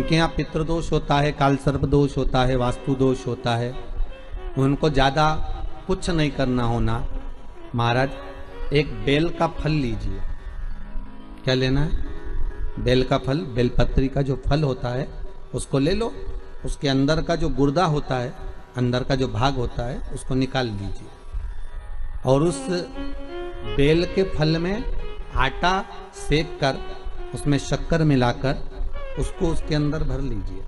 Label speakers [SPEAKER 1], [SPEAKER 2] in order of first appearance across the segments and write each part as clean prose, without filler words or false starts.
[SPEAKER 1] जिनके यहाँ पितृदोष होता है, काल सर्प दोष होता है, वास्तु दोष होता है, उनको ज़्यादा कुछ नहीं करना होना। महाराज एक बेल का फल लीजिए। क्या लेना है? बेल का फल, बेलपत्री का जो फल होता है उसको ले लो। उसके अंदर का जो गुर्दा होता है, अंदर का जो भाग होता है, उसको निकाल लीजिए और उस बेल के फल में आटा सेक कर उसमें शक्कर मिलाकर उसको उसके अंदर भर लीजिए।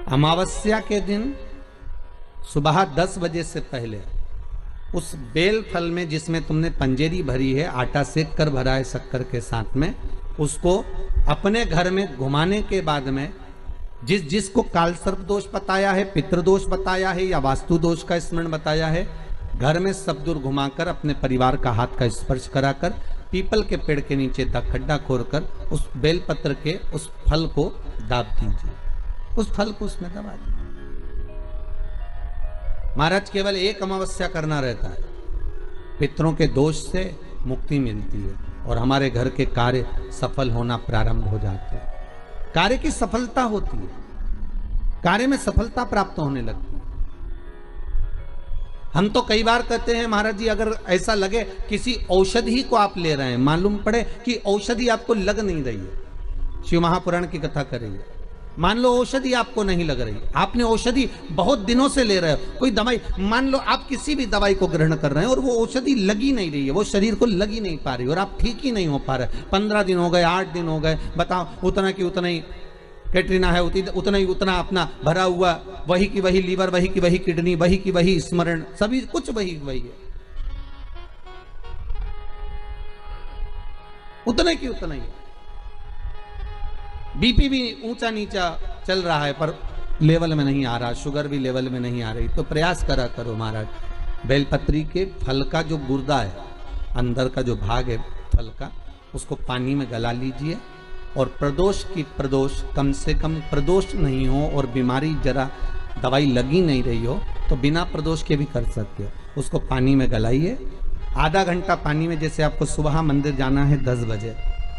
[SPEAKER 1] अमावस्या के दिन सुबह 10 बजे से पहले उस बेल फल में जिसमें तुमने पंजेरी भरी है, आटा सेक कर भरा है शक्कर के साथ में, उसको अपने घर में घुमाने के बाद में जिसको काल सर्प दोष बताया है, पितृदोष बताया है या वास्तु दोष का स्मरण बताया है, घर में सब दूर घुमाकर अपने परिवार का हाथ का स्पर्श कराकर पीपल के पेड़ के नीचे खड्डा खोदकर उस बेलपत्र के उस फल को दाब दीजिए। उस फल को उसमें दबा दीजिए। महाराज केवल एक अमावस्या करना रहता है, पितरों के दोष से मुक्ति मिलती है और हमारे घर के कार्य सफल होना प्रारंभ हो जाते हैं। कार्य की सफलता होती है, कार्य में सफलता प्राप्त होने लगती है। हम तो कई बार कहते हैं महाराज जी, अगर ऐसा लगे किसी औषधि को आप ले रहे हैं, मालूम पड़े कि औषधि आपको लग नहीं रही है, शिव महापुराण की कथा करेंगे, मान लो औषधि आपको नहीं लग रही, आपने औषधि बहुत दिनों से ले रहे हो, कोई दवाई, मान लो आप किसी भी दवाई को ग्रहण कर रहे हैं और वो औषधि लगी नहीं रही है, वो शरीर को लगी नहीं पा रही और आप ठीक ही नहीं हो पा रहे, 15 दिन हो गए, 8 दिन हो गए, बताओ, उतना की उतना ही कैटरीना है, उतना ही उतना अपना भरा हुआ, वही की वही लीवर, वही की वही किडनी, वही की वही स्मरण, सभी कुछ वही वही है, उतने की उतना ही। बीपी भी ऊंचा नीचा चल रहा है पर लेवल में नहीं आ रहा, शुगर भी लेवल में नहीं आ रही, तो प्रयास करा करो महाराज, बेलपत्री के फल का जो गुर्दा है, अंदर का जो भाग है फल का, उसको पानी में गला लीजिए और प्रदोष की प्रदोष, कम से कम प्रदोष नहीं हो और बीमारी जरा दवाई लगी नहीं रही हो तो बिना प्रदोष के भी कर सकते हो, उसको पानी में गलाइए। आधा घंटा पानी में, जैसे आपको सुबह मंदिर जाना है 10 बजे,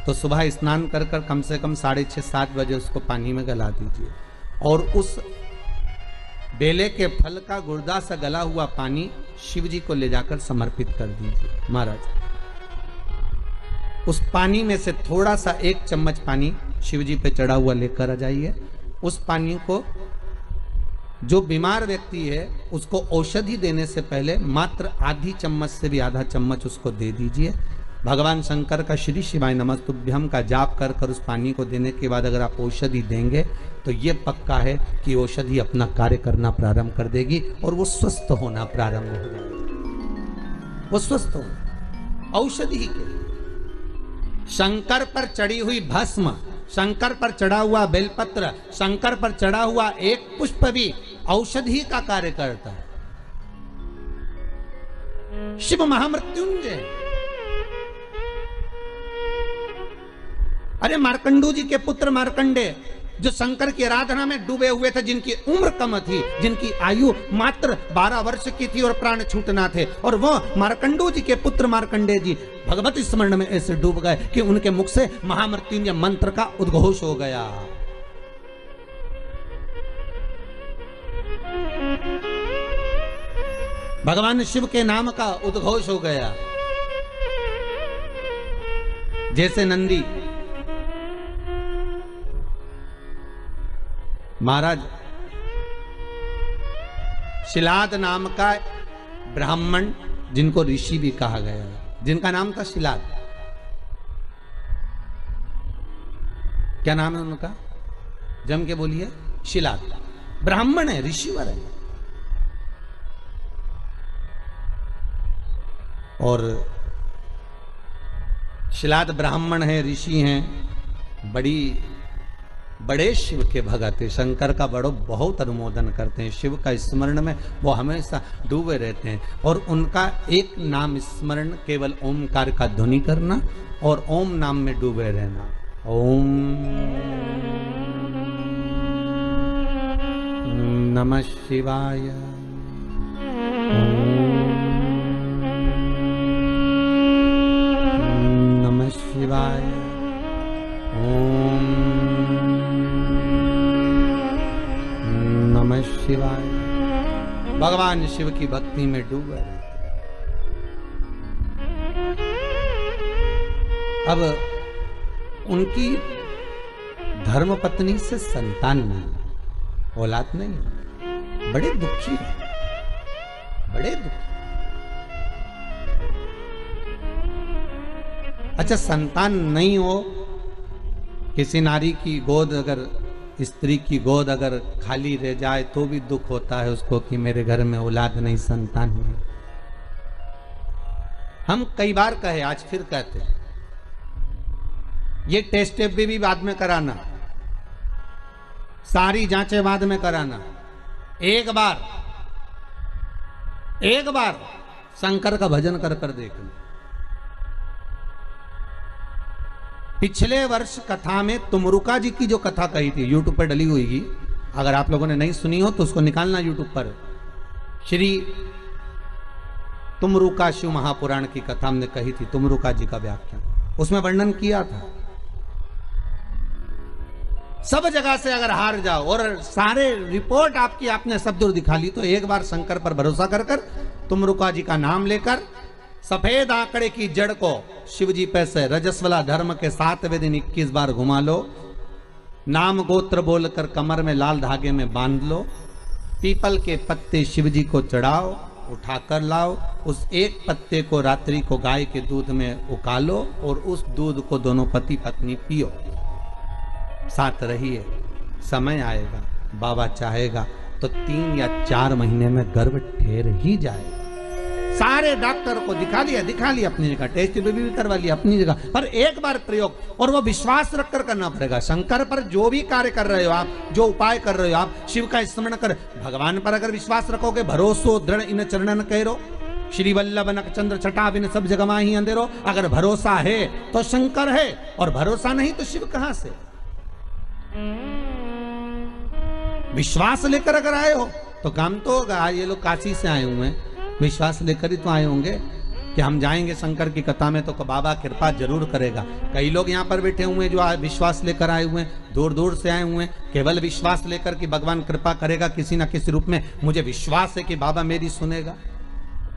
[SPEAKER 1] तो सुबह स्नान कर कर कम से कम 6:30-7 बजे उसको पानी में गला दीजिए और उस बेले के फल का गुर्दा सा गला हुआ पानी शिव जी को ले जाकर समर्पित कर दीजिए। महाराज उस पानी में से थोड़ा सा 1 चम्मच पानी शिव जी पे चढ़ा हुआ लेकर आ जाइए। उस पानी को जो बीमार व्यक्ति है उसको औषधि देने से पहले मात्र आधी चम्मच से भी आधा चम्मच उसको दे दीजिए। भगवान शंकर का श्री शिवाय नमस्तुभ्यम का जाप कर कर उस पानी को देने के बाद अगर आप औषधि देंगे तो ये पक्का है कि औषधि अपना कार्य करना प्रारंभ कर देगी और वो स्वस्थ होना प्रारंभ हो जाएगी। वो स्वस्थ होना औषधि के, शंकर पर चढ़ी हुई भस्म, शंकर पर चढ़ा हुआ बेलपत्र, शंकर पर चढ़ा हुआ एक पुष्प भी औषधि का कार्य करता है। शिव महामृत्युंजय, अरे मार्कंडू जी के पुत्र मार्कंडे जो शंकर की आराधना में डूबे हुए थे, जिनकी उम्र कम थी, जिनकी आयु मात्र 12 वर्ष की थी और प्राण छूटना थे, और वो मार्कंडू जी के पुत्र मार्कंडे जी भगवत स्मरण में ऐसे डूब गए कि उनके मुख से महामृत्युंजय मंत्र का उद्घोष हो गया। भगवान शिव के नाम का उद्घोष हो गया। जैसे नंदी महाराज, शिलाद नाम का ब्राह्मण जिनको ऋषि भी कहा गया है, जिनका नाम था शिलाद, क्या नाम है उनका? जम के बोलिए। शिलाद ब्राह्मण है, ऋषिवर है, और शिलाद ब्राह्मण है, ऋषि हैं, बड़े शिव के भगत है, शंकर का बहुत अनुमोदन करते हैं, शिव का स्मरण में वो हमेशा डूबे रहते हैं, और उनका एक नाम स्मरण केवल ओमकार का ध्वनि करना और ओम नाम में डूबे रहना। ओम नमः शिवाय, नमः शिवाय, ओम शिवाय। भगवान शिव की भक्ति में डूबे रहे। अब उनकी धर्मपत्नी से संतान नहीं, औलाद नहीं, बड़े दुखी है, बड़े दुखी। अच्छा, संतान नहीं हो, किसी नारी की गोद अगर, स्त्री की गोद अगर खाली रह जाए तो भी दुख होता है उसको कि मेरे घर में औलाद नहीं, संतान नहीं। हम कई बार कहे, आज फिर कहते हैं, ये टेस्ट भी बाद में कराना, सारी जांचें बाद में कराना। एक बार शंकर का भजन कर कर देखना। पिछले वर्ष कथा में तुमरुका जी की जो कथा कही थी, यूट्यूब पर डली हुई है, अगर आप लोगों ने नहीं सुनी हो तो उसको निकालना यूट्यूब पर। श्री तुमरुका शिव महापुराण की कथा हमने कही थी, तुमरुका जी का व्याख्यान, उसमें वर्णन किया था। सब जगह से अगर हार जाओ और सारे रिपोर्ट आपकी आपने सब दूर दिखा ली, तो एक बार शंकर पर भरोसा कर कर तुमरुका जी का नाम लेकर सफेद आंकड़े की जड़ को शिव जी पे से रजस्वला धर्म के 7वें दिन 21 बार घुमा लो। नाम गोत्र बोलकर कमर में लाल धागे में बांध लो। पीपल के पत्ते शिव जी को चढ़ाओ, उठाकर लाओ। उस एक पत्ते को रात्रि को गाय के दूध में उकालो और उस दूध को दोनों पति पत्नी पियो। साथ रहिए, समय आएगा, बाबा चाहेगा तो 3 या 4 महीने में गर्भ ठहर ही जाएगा। सारे डॉक्टर को दिखा लिया अपनी जगह, टेस्ट भी करवा लिया अपनी जगह, पर एक बार प्रयोग, और वो विश्वास रखकर करना पड़ेगा। शंकर पर जो भी कार्य कर रहे हो आप, जो उपाय कर रहे हो आप, शिव का स्मरण कर, भगवान पर अगर विश्वास रखोगे, भरोसो दृढ़ इन चरणन करो, श्री वल्लभ नक चंद्र छटा बिन सब जगह माही अंधेरो। अगर भरोसा है तो शंकर है, और भरोसा नहीं तो शिव कहां से। विश्वास लेकर अगर आए हो तो काम तो होगा। ये लोग काशी से आए हुए हैं, विश्वास लेकर ही तो आए होंगे कि हम जाएंगे शंकर की कथा में तो बाबा कृपा जरूर करेगा। कई लोग यहाँ पर बैठे हुए हैं जो विश्वास लेकर आए हुए हैं, दूर दूर से आए हुए हैं, केवल विश्वास लेकर कि भगवान कृपा करेगा किसी ना किसी रूप में, मुझे विश्वास है कि बाबा मेरी सुनेगा।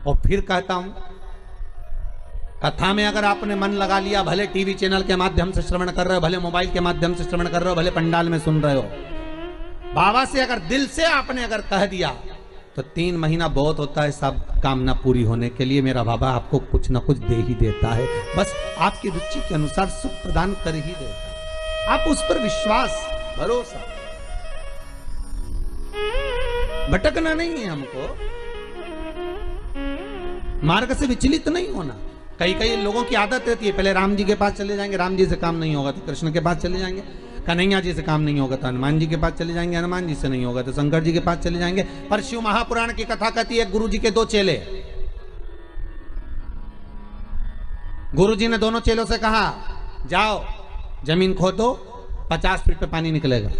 [SPEAKER 1] और फिर कहता हूं, कथा में अगर आपने मन लगा लिया, भले टीवी चैनल के माध्यम से श्रवण कर रहे हो, भले मोबाइल के माध्यम से श्रवण कर रहे हो, भले पंडाल में सुन रहे हो, बाबा से अगर दिल से आपने अगर कह दिया तो 3 महीना बहुत होता है सब कामना पूरी होने के लिए। मेरा बाबा आपको कुछ ना कुछ दे ही देता है, बस आपकी रुचि के अनुसार सुख प्रदान कर ही देता है। आप उस पर विश्वास, भरोसा, भटकना नहीं है हमको, मार्ग से विचलित नहीं होना। कई लोगों की आदत रहती है, पहले राम जी के पास चले जाएंगे, राम जी से काम नहीं होगा तो कृष्ण के पास चले जाएंगे, कन्हैया जी से काम नहीं होगा तो हनुमान जी के पास चले जाएंगे, हनुमान जी से नहीं होगा तो शंकर जी के पास चले जाएंगे। पर शिव महापुराण की कथा कहती है, गुरु जी के 2 चेले, गुरु जी ने दोनों चेलों से कहा, जाओ जमीन खोदो, 50 फीट पे पानी निकलेगा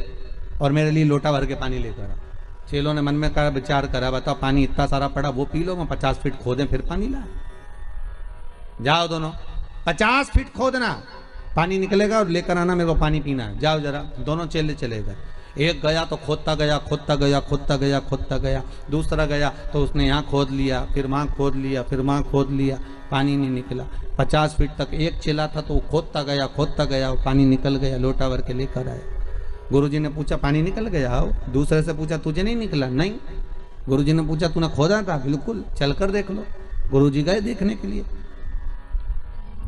[SPEAKER 1] और मेरे लिए लोटा भर के पानी लेकर आओ। चेलों ने मन में कहा, विचार करा, बताओ पानी इतना सारा पड़ा, वो पी लो, मैं 50 फीट खोदें फिर पानी लाए। जाओ दोनों, 50 फीट खोदना, पानी निकलेगा और लेकर आना, मेरे को पानी पीना है, जाओ जरा। दोनों चेले चले गए। एक गया तो खोदता गया, खोदता गया, खोदता गया, खोदता गया। दूसरा गया तो उसने यहाँ खोद लिया, फिर वहाँ खोद लिया, फिर वहाँ खोद लिया, पानी नहीं निकला। 50 फीट तक एक चेला था तो वो खोदता गया, और पानी निकल गया, लोटा भर के लेकर आए। गुरुजी ने पूछा, पानी निकल गया? दूसरे से पूछा, तुझे नहीं निकला? नहीं। गुरुजी ने पूछा, तूने खोदा था? बिल्कुल, चलकर देख लो। गुरुजी गए देखने के लिए,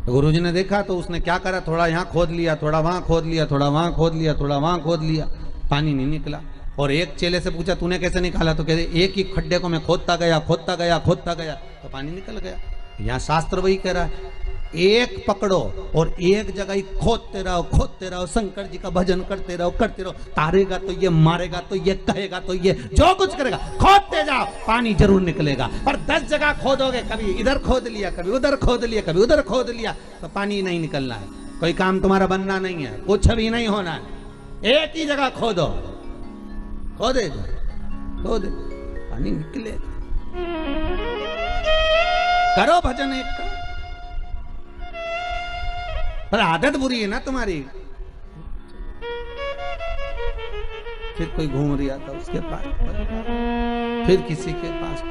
[SPEAKER 1] गुरुजी ने देखा तो उसने क्या करा, थोड़ा यहाँ खोद लिया, थोड़ा वहाँ खोद लिया, थोड़ा वहाँ खोद लिया, थोड़ा वहाँ खोद लिया, पानी नहीं निकला। और एक चेले से पूछा, तूने कैसे निकाला? तो कहते, एक ही खड्डे को मैं खोदता गया, खोदता गया, खोदता गया तो पानी निकल गया। यहाँ शास्त्र वही कह रहा है, एक पकड़ो और एक जगह ही खोदते रहो, शंकर जी का भजन करते रहो, तारेगा तो ये, मारेगा तो ये, कहेगा तो ये, जो कुछ करेगा खोदते जाओ, पानी जरूर निकलेगा। पर 10 जगह खोदोगे, कभी इधर खोद लिया, कभी उधर खोद लिया, कभी उधर खोद लिया, तो पानी नहीं निकलना है। कोई काम तुम्हारा बनना नहीं है, कुछ भी नहीं होना है। एक ही जगह खोदो, खोदे पानी निकलेगा। करो भजन एक का, पर आदत बुरी है ना तुम्हारी। फिर कोई घूम रहा था उसके पास, फिर किसी के पास।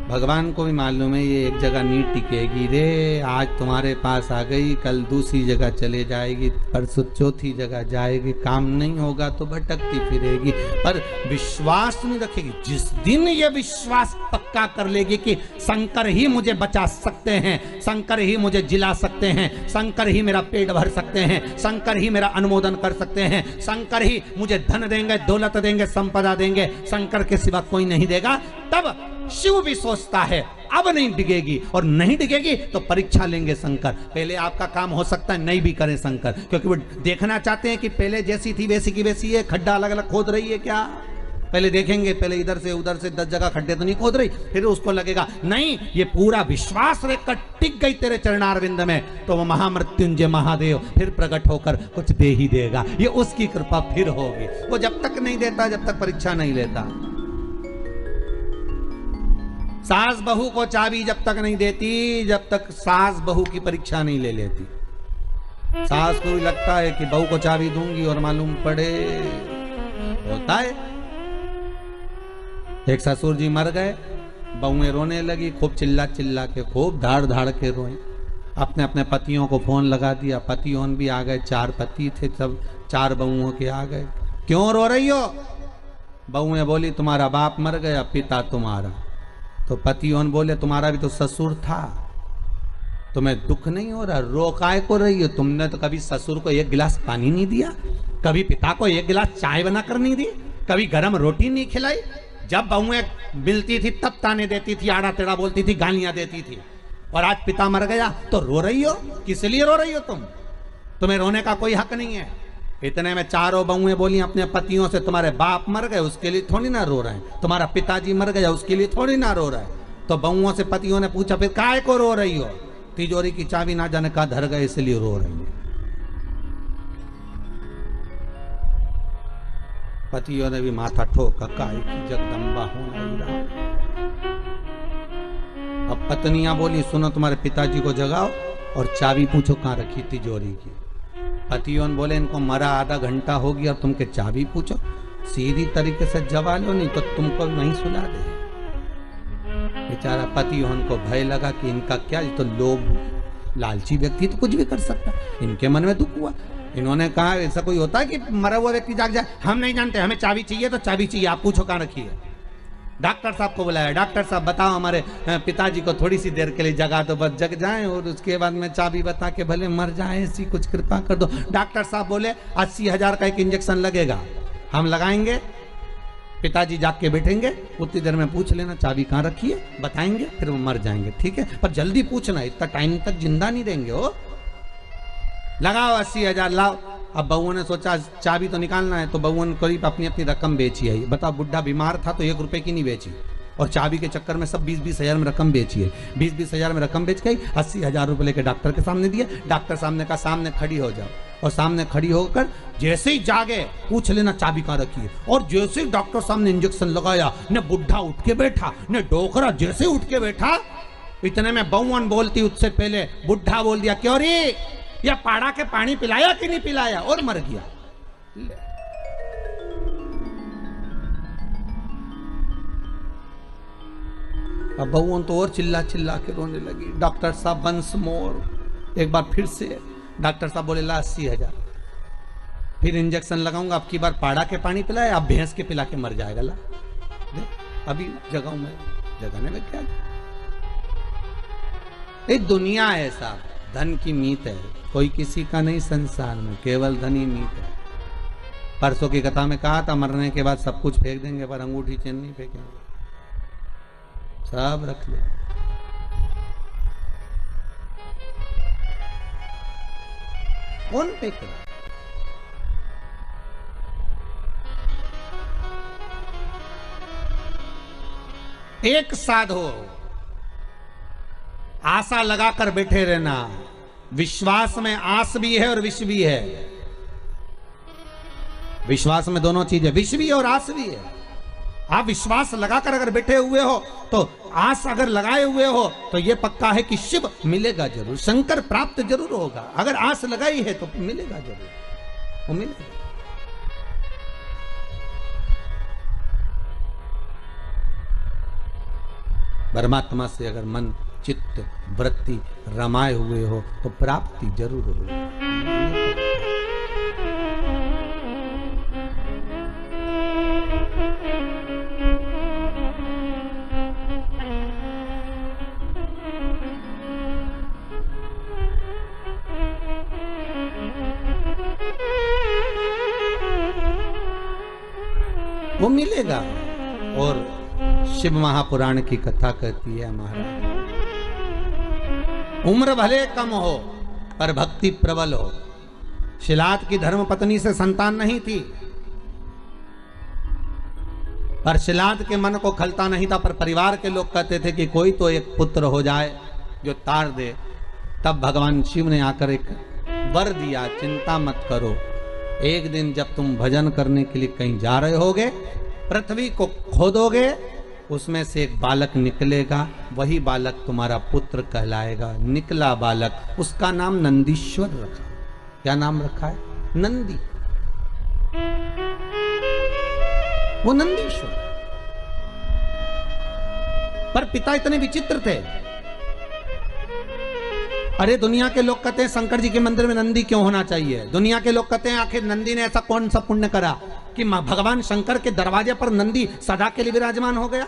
[SPEAKER 1] भगवान को भी मालूम है ये एक जगह नहीं टिकेगी रे, आज तुम्हारे पास आ गई, कल दूसरी जगह चले जाएगी, परसों चौथी जगह जाएगी, काम नहीं होगा तो भटकती फिरेगी, पर विश्वास नहीं रखेगी। जिस दिन ये विश्वास पक्का कर लेगी कि शंकर ही मुझे बचा सकते हैं, शंकर ही मुझे जिला सकते हैं, शंकर ही मेरा पेट भर सकते हैं, शंकर ही मेरा अनुमोदन कर सकते हैं, शंकर ही मुझे धन देंगे, दौलत देंगे, संपदा देंगे, शंकर के सिवा कोई नहीं देगा, तब शिव भी सोचता है अब नहीं डिगेगी, और नहीं डिगेगी तो परीक्षा लेंगे शंकर। पहले आपका काम हो सकता है नहीं भी करें शंकर, क्योंकि वो देखना चाहते हैं कि पहले जैसी थी वैसी की वैसी है, खड्डा अलग अलग खोद रही है क्या, पहले देखेंगे, पहले इधर से उधर से 10 जगह खड्डे तो नहीं खोद रही, फिर उसको लगेगा नहीं ये पूरा विश्वास रेखा टिक गई तेरे चरणारविंद में, तो वो महामृत्युंजय महादेव फिर प्रकट होकर कुछ दे ही देगा, ये उसकी कृपा फिर होगी। वो जब तक नहीं देता, जब तक परीक्षा नहीं लेता। सास बहू को चाबी जब तक नहीं देती, जब तक सास बहू की परीक्षा नहीं ले लेती। सास को भी लगता है कि बहू को चाबी दूंगी, और मालूम पड़े होता है। एक ससुर जी मर गए, बहुएं रोने लगी, खूब चिल्ला चिल्ला के, खूब धाड़ धाड़ के रोए। अपने अपने पतियों को फोन लगा दिया, पतियों भी आ गए, 4 पति थे, सब 4 बहुओं के आ गए। क्यों रो रही हो? बहुएं बोली तुम्हारा बाप मर गया, पिता तुम्हारा। तो पतियों बोले तुम्हारा भी तो ससुर था, तुम्हें दुख नहीं हो रहा, रो काय को रही हो? तुमने तो कभी ससुर को 1 गिलास पानी नहीं दिया, कभी पिता को 1 गिलास चाय बनाकर नहीं दी, कभी गरम रोटी नहीं खिलाई। जब बहुएं मिलती थी तब ताने देती थी, आड़ा टेढ़ा बोलती थी, गालियां देती थी, और आज पिता मर गया तो रो रही हो? किस लिए रो रही हो तुम? तुम्हें रोने का कोई हक नहीं है। इतने में 4 बहुएं बोली अपने पतियों से तुम्हारे बाप मर गए उसके लिए थोड़ी ना रो रहे हैं, तुम्हारा पिताजी मर गया उसके लिए थोड़ी ना रो रहे हैं। तो बहुओं से पतियों ने पूछा फिर काय को रो रही हो? तिजोरी की चाबी ना जाने का धर गए इसलिए रो रही है। पतियों ने भी माथा ठोका, काय की जगदम्बा होना। अब पत्नियां बोली सुनो तुम्हारे पिताजी को जगाओ और चाबी पूछो कहां रखी तिजोरी की। पतियों बोले इनको मरा आधा घंटा हो गया और तुमके चाबी पूछो, सीधी तरीके से जवा लो नहीं तो तुमको नहीं सुला दे। बेचारा पतियों को भय लगा कि इनका क्या, तो लोभ लालची व्यक्ति तो कुछ भी कर सकता, इनके मन में दुख हुआ। इन्होंने कहा ऐसा कोई होता है कि मरा हुआ व्यक्ति जाग जाए? हम नहीं जानते, हमें चाबी चाहिए तो चाबी चाहिए, आप पूछो कहां रखी है। डॉक्टर साहब को बुलाया, डॉक्टर साहब बताओ हमारे पिताजी को थोड़ी सी देर के लिए जगा दो, बस जग जाएं और उसके बाद में चाबी बता के भले मर जाए, ऐसी कुछ कृपा कर दो। डॉक्टर साहब बोले 80,000 का एक इंजेक्शन लगेगा, हम लगाएंगे, पिताजी जाग के बैठेंगे, उतनी देर में पूछ लेना चाबी कहाँ रखी है, बताएंगे, फिर वो मर जाएंगे, ठीक है? पर जल्दी पूछना, इतना टाइम तक जिंदा नहीं देंगे हो। लगाओ 80,000 लाओ। अब बहुओं ने सोचा चाबी तो निकालना है, तो बहुओं ने करीब अपनी अपनी रकम बेची है। बताओ बुढ़ा बीमार था तो 1 रुपए की नहीं बेची, और चाबी के चक्कर में सब 20-20 हजार में रकम बेची है। 20-20 हजार में रकम बेच गई, 80,000 रुपए लेके डॉक्टर के सामने दिए। डॉक्टर सामने का सामने खड़ी हो जाओ, और सामने खड़ी होकर जैसे ही जागे पूछ लेना चाबी कहाँ रखी है। और जैसे ही डॉक्टर सामने इंजेक्शन लगाया, न बुढ़ा उठ के बैठा, न डोकरा जैसे उठ के बैठा, इतने में बहुवन बोलती उससे पहले बुढ़ा बोल दिया क्यों रे, या पाड़ा के पानी पिलाया कि नहीं पिलाया, और मर गया। अब बहुओं तो और चिल्ला चिल्ला के रोने लगी। डॉक्टर साहब वंस मोर, एक बार फिर से डॉक्टर साहब बोले ला 80,000, फिर इंजेक्शन लगाऊंगा, अब की बार पाड़ा के पानी पिलाया, अब भैंस के पिला के मर जाएगा। ला अभी जगाऊं मैं, जगाने में क्या, एक दुनिया है साहब, धन की मीत है, कोई किसी का नहीं संसार में, केवल धन ही मीत है। परसों की कथा में कहा था मरने के बाद सब कुछ फेंक देंगे पर अंगूठी चेन नहीं फेंकेंगे, सब रख ले। कौन फेंक रहा? एक साधो आशा लगाकर बैठे रहना। विश्वास में आस भी है और विष भी है। विश्वास में दोनों चीजें, विष भी है और आस भी है। आप विश्वास लगाकर अगर बैठे हुए हो तो आस अगर लगाए हुए हो तो यह पक्का है कि शिव मिलेगा जरूर, शंकर प्राप्त जरूर होगा। अगर आस लगाई है तो मिलेगा जरूर। वो मिलेगा। परमात्मा से अगर मन चित्त वृत्ति रमाए हुए हो तो प्राप्ति जरूर होगी। वो मिलेगा। और शिव महापुराण की कथा कहती है महाराज, उम्र भले कम हो पर भक्ति प्रबल हो। शिलाद की धर्म पत्नी से संतान नहीं थी, पर शिलाद के मन को खलता नहीं था, पर परिवार के लोग कहते थे कि कोई तो एक पुत्र हो जाए जो तार दे। तब भगवान शिव ने आकर एक वर दिया, चिंता मत करो, एक दिन जब तुम भजन करने के लिए कहीं जा रहे होगे, पृथ्वी को खोदोगे, उसमें से एक बालक निकलेगा, वही बालक तुम्हारा पुत्र कहलाएगा। निकला बालक, उसका नाम नंदीश्वर रखा। क्या नाम रखा है? नंदी। वो नंदीश्वर। पर पिता इतने विचित्र थे। अरे दुनिया के लोग कहते हैं शंकर जी के मंदिर में नंदी क्यों होना चाहिए? दुनिया के लोग कहते हैं आखिर नंदी ने ऐसा कौन सा पुण्य करा कि भगवान शंकर के दरवाजे पर नंदी सदा के लिए विराजमान हो गया?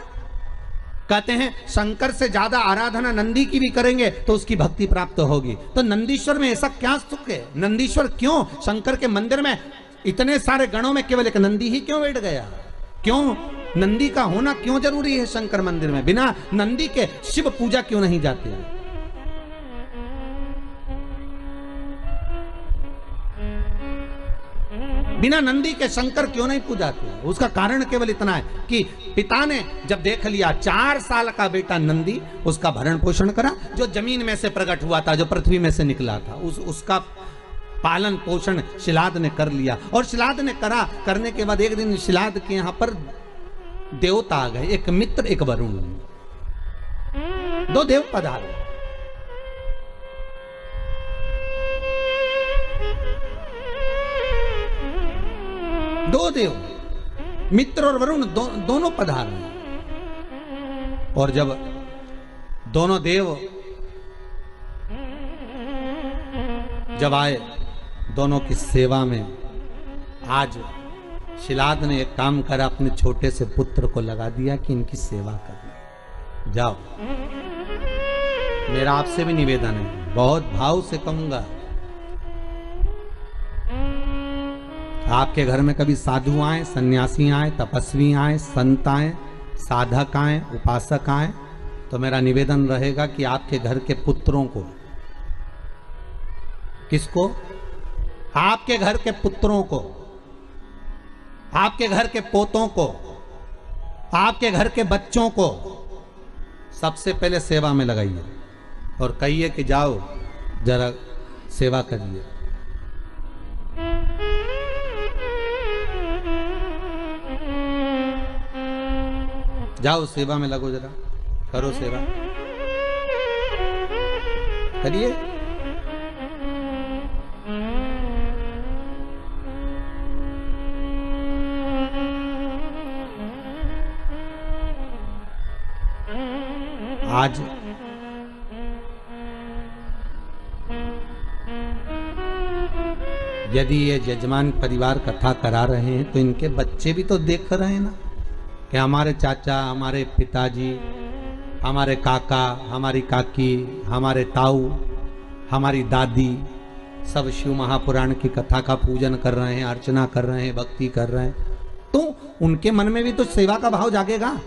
[SPEAKER 1] कहते हैं शंकर से ज्यादा आराधना नंदी की भी करेंगे तो उसकी भक्ति प्राप्त होगी। तो नंदीश्वर में ऐसा क्या सुख है? नंदीश्वर क्यों शंकर के मंदिर में इतने सारे गणों में केवल एक नंदी ही क्यों बैठ गया? क्यों नंदी का होना क्यों जरूरी है शंकर मंदिर में? बिना नंदी के शिव पूजा क्यों नहीं जाती है? बिना नंदी के शंकर क्यों नहीं पूजाते? उसका कारण केवल इतना है कि पिता ने जब देख लिया 4 साल का बेटा नंदी, उसका भरण पोषण करा, जो जमीन में से प्रकट हुआ था, जो पृथ्वी में से निकला था, उसका पालन पोषण शिलाद ने कर लिया। और शिलाद ने करने के बाद एक दिन शिलाद के यहां पर देवता आ गए, एक मित्र एक वरुण, 2 देव पधारे। दो देव मित्र और वरुण दोनों पधारे। और जब दोनों देव जब आए, दोनों की सेवा में आज शिलाद ने एक काम करा, अपने छोटे से पुत्र को लगा दिया कि इनकी सेवा करना। जाओ, मेरा आपसे भी निवेदन है, बहुत भाव से कहूंगा, आपके घर में कभी साधु आए, सन्यासी आए, तपस्वी आए, संत आए, साधक आए, उपासक आए, तो मेरा निवेदन रहेगा कि आपके घर के पुत्रों को, किसको? आपके घर के पुत्रों को, आपके घर के पोतों को, आपके घर के बच्चों को सबसे पहले सेवा में लगाइए और कहिए कि जाओ जरा सेवा करिए। जाओ सेवा में लगो, जरा करो सेवा, करिए। आज यदि ये यजमान परिवार कथा करा रहे हैं तो इनके बच्चे भी तो देख रहे हैं ना कि हमारे चाचा, हमारे पिताजी, हमारे काका, हमारी काकी, हमारे ताऊ, हमारी दादी सब शिव महापुराण की कथा का पूजन कर रहे हैं, अर्चना कर रहे हैं, भक्ति कर रहे हैं, तो उनके मन में भी तो सेवा का भाव जागेगा।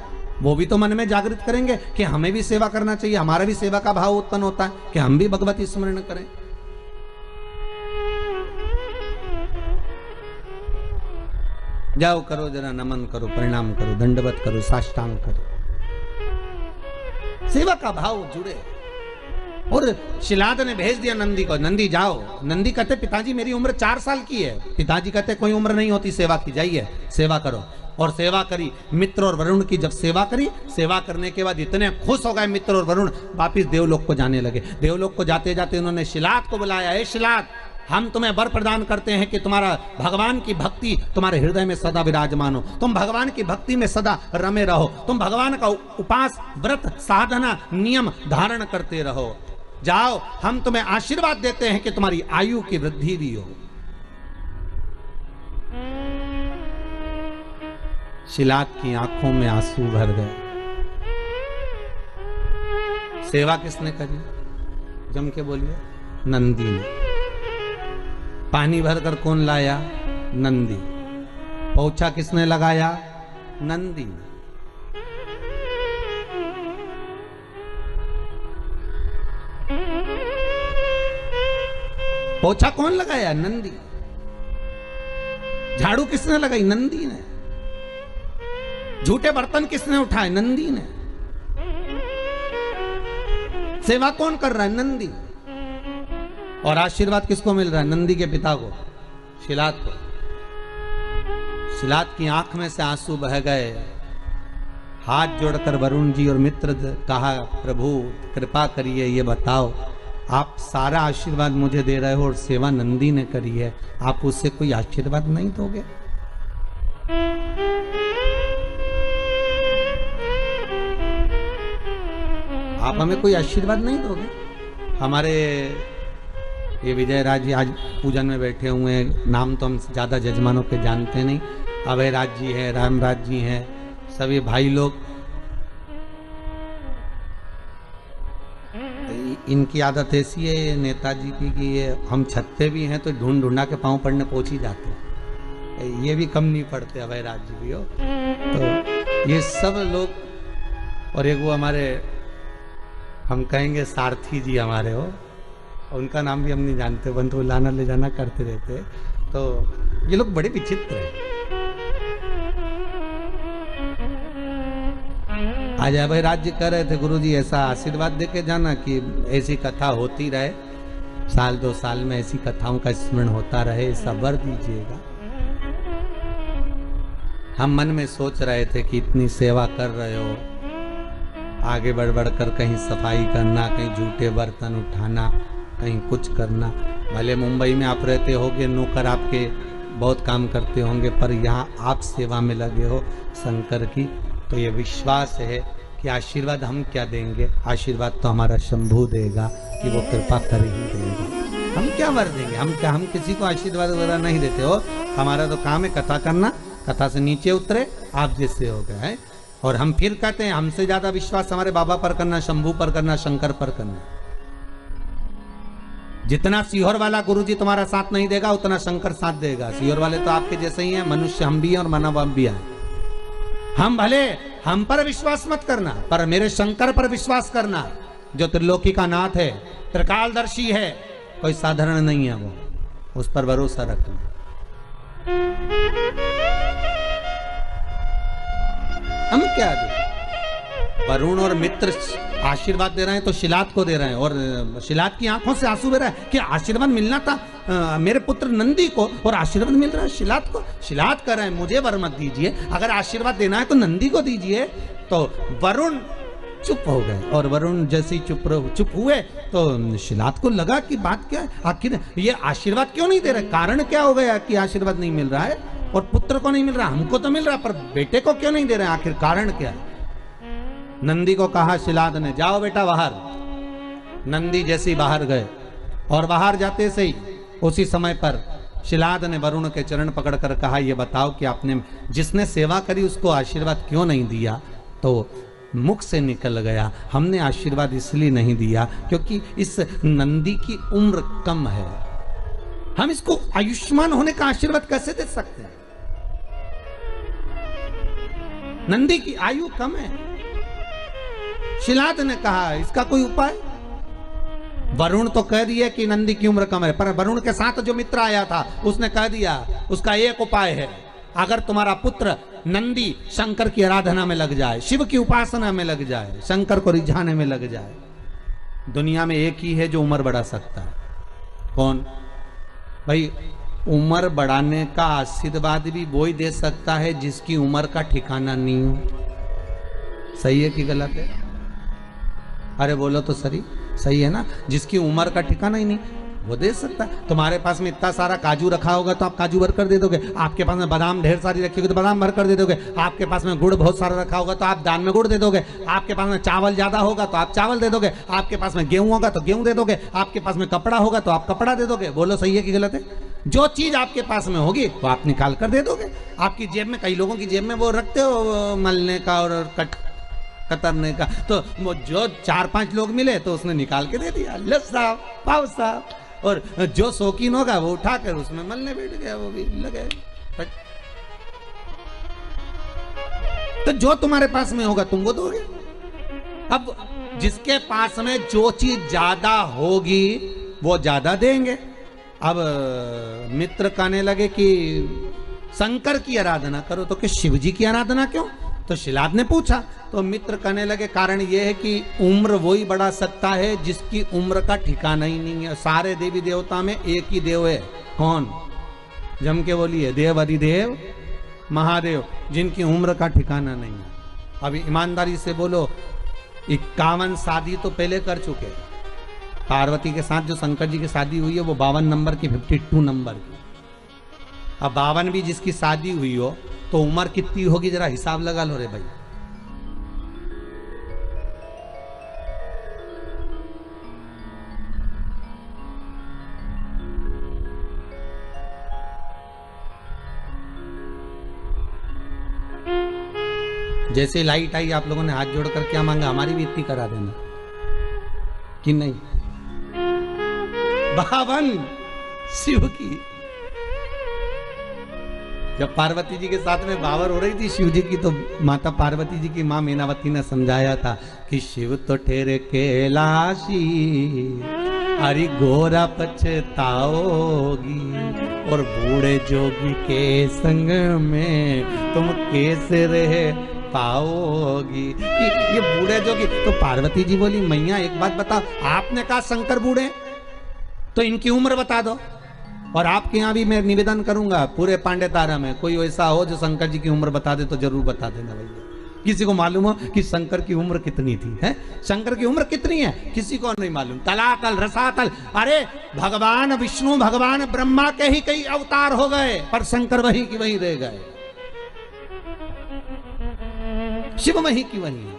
[SPEAKER 1] वो भी तो मन में जागृत करेंगे कि हमें भी सेवा करना चाहिए, हमारा भी सेवा का भाव उत्पन्न होता है कि हम भी भगवती स्मरण करें। जाओ करो, जरा नमन करो, प्रणाम करो, दंडवत करो, साष्टांग करो, सेवा का भाव जुड़े। और शिलाद ने भेज दिया नंदी को, नंदी जाओ। नंदी कहते पिताजी मेरी उम्र 4 साल की है। पिताजी कहते कोई उम्र नहीं होती सेवा की, जाइए सेवा करो। और सेवा करी, मित्र और वरुण की जब सेवा करी, सेवा करने के बाद इतने खुश हो गए मित्र और वरुण, वापिस देवलोक को जाने लगे। देवलोक को जाते जाते उन्होंने शिलाद को बुलाया, ए शिलाद हम तुम्हें वर प्रदान करते हैं कि तुम्हारा भगवान की भक्ति तुम्हारे हृदय में सदा विराजमान हो, तुम भगवान की भक्ति में सदा रमे रहो, तुम भगवान का उपास व्रत साधना नियम धारण करते रहो। जाओ, हम तुम्हें आशीर्वाद देते हैं कि तुम्हारी आयु की वृद्धि भी हो। शिलाद की आंखों में आंसू भर गए। सेवा किसने करी? जम के बोलिए। नंदी ने। पानी भरकर कौन लाया? नंदी। पोछा किसने लगाया? नंदी ने। पोछा कौन लगाया? नंदी। झाड़ू किसने लगाई? नंदी ने। झूठे बर्तन किसने उठाए? नंदी ने। सेवा कौन कर रहा है? नंदी। और आशीर्वाद किसको मिल रहा है? नंदी के पिता को, शिलाद को। शिलाद की आंख में से आंसू बह गए। हाथ जोड़कर वरुण जी और मित्र कहा, प्रभु कृपा करिए, ये बताओ, आप सारा आशीर्वाद मुझे दे रहे हो और सेवा नंदी ने करी है, आप उससे कोई आशीर्वाद नहीं दोगे? आप हमें कोई आशीर्वाद नहीं दोगे? हमारे ये विजय राज जी आज पूजन में बैठे हुए हैं, नाम तो हम ज्यादा जजमानों के जानते नहीं। अभय राज जी हैं, रामराज जी हैं, सभी भाई लोग। इनकी आदत ऐसी है नेताजी की कि ये हम छत पे भी हैं तो ढूंढ ढूंढा के पाँव पड़ने पहुंच ही जाते हैं। ये भी कम नहीं पड़ते, अभय राज जी भी हो। तो ये सब लोग, और एक वो हमारे, हम कहेंगे सारथी जी हमारे हो, उनका नाम भी हम नहीं जानते, बंद वो लाना ले जाना करते रहते। तो ये लोग बड़े विचित्र हैं। आज अभय राज जी कह रहे थे, गुरुजी ऐसा आशीर्वाद दे के जाना कि ऐसी कथा होती रहे, साल 2 साल में ऐसी कथाओं का स्मरण होता रहे, ऐसा वर दीजिएगा। हम मन में सोच रहे थे कि इतनी सेवा कर रहे हो, आगे बढ़ बढ़ कर कहीं सफाई करना, कहीं जूठे बर्तन उठाना, कहीं कुछ करना। भले मुंबई में आप रहते होगे, नौकर आपके बहुत काम करते होंगे, पर यहाँ आप सेवा में लगे हो शंकर की, तो ये विश्वास है कि आशीर्वाद हम क्या देंगे, आशीर्वाद तो हमारा शंभू देगा कि वो कृपा कर ही देगा। हम क्या वर देंगे? हम किसी को आशीर्वाद वगैरह नहीं देते हो। हमारा तो काम है कथा करना, कथा से नीचे उतरे आप जैसे हो गए हैं। और हम फिर कहते हैं हमसे ज्यादा विश्वास हमारे बाबा पर करना, शंभू पर करना, शंकर पर करना। जितना सीहोर वाला गुरुजी तुम्हारा साथ नहीं देगा, उतना शंकर साथ देगा। सीहोर वाले तो आपके जैसे ही हैं, मनुष्य हम भी हैं और मानव हम भी हैं। हम भले हम पर विश्वास मत करना, पर मेरे शंकर पर विश्वास करना, जो त्रिलोकी का नाथ है, त्रिकालदर्शी है, कोई साधारण नहीं है वो, उस पर भरोसा रखना। हम क्या दे? वरुण और मित्र आशीर्वाद दे रहे हैं तो शिलाद को दे रहे हैं, और शिलाद की आंखों से आंसू बह रहा है कि आशीर्वाद मिलना था मेरे पुत्र नंदी को, और आशीर्वाद मिल रहा है शिलाद को। शिलाद कर रहे हैं मुझे वर मत दीजिए, अगर आशीर्वाद देना है तो नंदी को दीजिए। तो वरुण चुप हो गए, और वरुण जैसे ही चुप हुए तो शिलाद को लगा कि बात क्या है, आखिर ये आशीर्वाद क्यों नहीं दे रहे, कारण क्या हो गया कि आशीर्वाद नहीं मिल रहा है, और पुत्र को नहीं मिल रहा, हमको तो मिल रहा पर बेटे को क्यों नहीं दे रहे, आखिर कारण क्या है। नंदी को कहा शिलाद ने, जाओ बेटा बाहर। नंदी जैसे बाहर गए, और बाहर जाते से ही उसी समय पर शिलाद ने वरुण के चरण पकड़कर कहा, ये बताओ कि आपने जिसने सेवा करी उसको आशीर्वाद क्यों नहीं दिया? तो मुख से निकल गया, हमने आशीर्वाद इसलिए नहीं दिया क्योंकि इस नंदी की उम्र कम है, हम इसको आयुष्मान होने का आशीर्वाद कैसे दे सकते हैं? नंदी की आयु कम है। शिलाद ने कहा इसका कोई उपाय? वरुण तो कह दिया कि नंदी की उम्र कम है, पर वरुण के साथ जो मित्र आया था उसने कह दिया उसका एक उपाय है, अगर तुम्हारा पुत्र नंदी शंकर की आराधना में लग जाए, शिव की उपासना में लग जाए, शंकर को रिझाने में लग जाए, दुनिया में एक ही है जो उम्र बढ़ा सकता है। कौन भाई? उम्र बढ़ाने का आशीर्वाद भी वो ही दे सकता है जिसकी उम्र का ठिकाना नहीं हो। सही है कि गलत है? अरे बोलो तो सही है ना? जिसकी उम्र का ठिकाना ही नहीं। वो दे सकता है। तुम्हारे पास में इतना सारा काजू रखा होगा तो आप काजू भर कर दे दोगे। आपके पास में बादाम ढेर सारी रखी होगी तो बादाम भर कर दे दोगे। आपके पास में गुड़ बहुत सारा रखा होगा तो आप दान में गुड़ दे दोगे। आपके पास में चावल ज्यादा होगा तो आप चावल दे दोगे। आपके पास में गेहूं होगा तो गेहूं दे दोगे। आपके पास में कपड़ा होगा तो आप कपड़ा दे दोगे। बोलो सही है कि गलत है? जो चीज आपके पास में होगी वो आप निकाल कर दे दोगे। आपकी जेब में, कई लोगों की जेब में वो रखते हो मलने का और कतरने का, तो वो जो 4-5 लोग मिले तो उसने निकाल के दे दिया, लो साहब, पाओ साहब। और जो शौकीन होगा वो उठाकर उसमें मलने बैठ गया, वो भी लगे। तो जो तुम्हारे पास में होगा तुम वो दोगे। अब जिसके पास में जो चीज ज्यादा होगी वो ज्यादा देंगे। अब मित्र कहने लगे कि शंकर की आराधना करो, तो कि शिव जी की आराधना क्यों? तो शिलाद ने पूछा तो मित्र कहने लगे कारण यह है कि उम्र वही बढ़ा सकता है जिसकी उम्र का ठिकाना ही नहीं है। सारे देवी देवता में एक ही देव है, कौन? जम के बोलिए, देव अधिदेव महादेव, जिनकी उम्र का ठिकाना नहीं है। अभी ईमानदारी से बोलो, 51 शादी तो पहले कर चुके। पार्वती के साथ जो शंकर जी की शादी हुई है वो 52 नंबर की, 52 नंबर की। अब 52 भी जिसकी शादी हुई हो तो उम्र कितनी होगी जरा हिसाब लगा लो रे भाई। जैसे लाइट आई आप लोगों ने हाथ जोड़कर क्या मांगा? हमारी भी इतनी करा देना कि नहीं? 52 शिव की। जब पार्वती जी के साथ में बावर हो रही थी शिव जी की, तो माता पार्वती जी की मां मीनावती ने समझाया था कि शिव तो ठहरे कैलाशी, अरे गोरा पछताओगी, और बूढ़े जोगी के संग में तुम कैसे रह पाओगी। ये बूढ़े जोगी, तो पार्वती जी बोली मैया एक बात बताओ, आपने कहा शंकर बूढ़े, तो इनकी उम्र बता दो। और आपके यहाँ भी मैं निवेदन करूंगा पूरे पांडे तारा में कोई ऐसा हो जो शंकर जी की उम्र बता दे तो जरूर बता देना भैया। किसी को मालूम हो कि शंकर की उम्र कितनी थी? है शंकर की उम्र कितनी है? किसी को नहीं मालूम। तलातल रसातल, अरे भगवान विष्णु भगवान ब्रह्मा के ही कई अवतार हो गए पर शंकर वही की वही रह गए, शिव वही की वही है।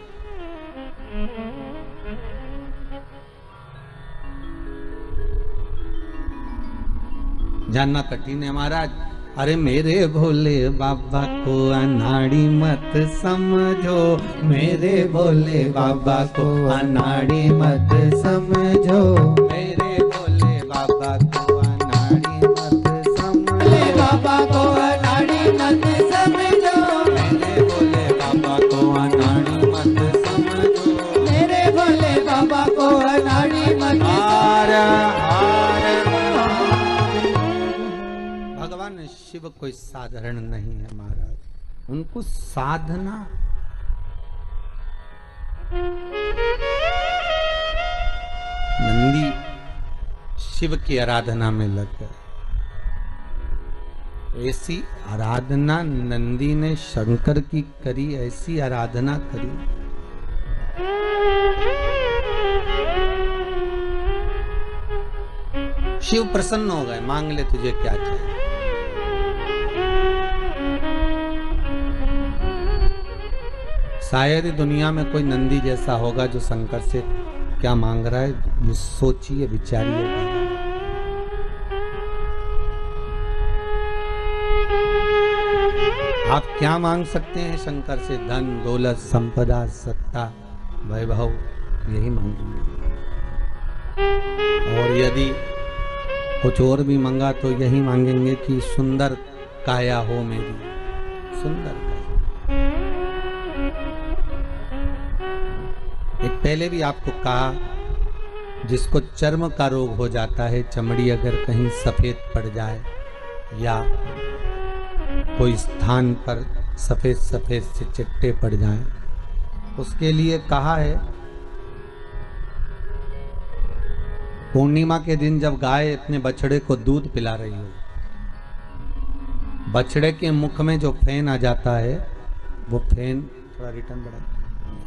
[SPEAKER 1] जानना कठिन है महाराज। अरे मेरे भोले बाबा को अनाड़ी मत समझो, मेरे भोले बाबा को अनाड़ी मत समझो, मेरे भोले बाबा को अनाड़ी मत समझो, बाबा को अनाड़ी मत समझो, मेरे भोले बाबा को अनाड़ी मत समझो, मेरे भोले बाबा को अनाड़ी मत। शिव कोई साधारण नहीं है महाराज, उनको साधना नंदी शिव की आराधना में लग गए। ऐसी आराधना नंदी ने शंकर की करी, ऐसी आराधना करी। शिव प्रसन्न हो गए, मांग ले तुझे क्या चाहिए। शायद दुनिया में कोई नंदी जैसा होगा जो शंकर से क्या मांग रहा है, ये सोचिए विचारिए। आप क्या मांग सकते हैं शंकर से? धन दौलत संपदा सत्ता वैभव, यही मांगेंगे। और यदि कुछ और भी मांगा तो यही मांगेंगे कि सुंदर काया हो मेरी, सुंदर। एक पहले भी आपको कहा, जिसको चर्म का रोग हो जाता है, चमड़ी अगर कहीं सफेद पड़ जाए या कोई स्थान पर सफेद सफेद से चिट्टे पड़ जाएं, उसके लिए कहा है पूर्णिमा के दिन जब गाय अपने बछड़े को दूध पिला रही हो, बछड़े के मुख में जो फेन आ जाता है, वो फेन थोड़ा रिटर्न बढ़ा,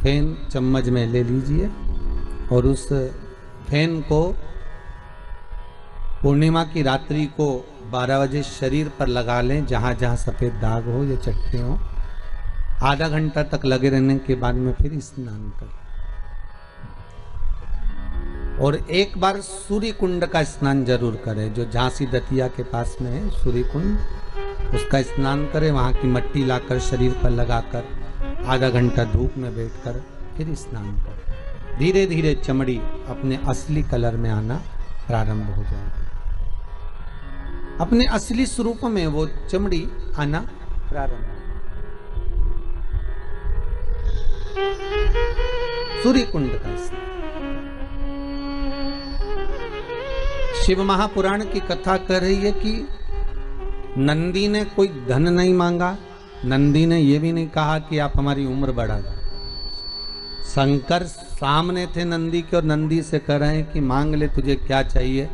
[SPEAKER 1] फेन चम्मच में ले लीजिए और उस फेन को पूर्णिमा की रात्रि को 12 बजे शरीर पर लगा लें, जहां जहां सफेद दाग हो या चट्टे हो। आधा घंटा तक लगे रहने के बाद में फिर स्नान करें। और एक बार सूर्य कुंड का स्नान जरूर करें, जो झांसी दतिया के पास में है सूर्य कुंड, उसका स्नान करें। वहां की मट्टी लाकर शरीर पर लगाकर आधा घंटा धूप में बैठकर फिर स्नान करें। धीरे धीरे चमड़ी अपने असली कलर में आना प्रारंभ हो जाएगी। अपने असली स्वरूप में वो चमड़ी आना प्रारंभ। सूर्य कुंड का स्नान। शिव महापुराण की कथा कह रही है कि नंदी ने कोई धन नहीं मांगा, नंदी ने यह भी नहीं कहा कि आप हमारी उम्र बढ़ा दो। शंकर सामने थे नंदी के और नंदी से कह रहे हैं कि मांग ले, तुझे क्या चाहिए,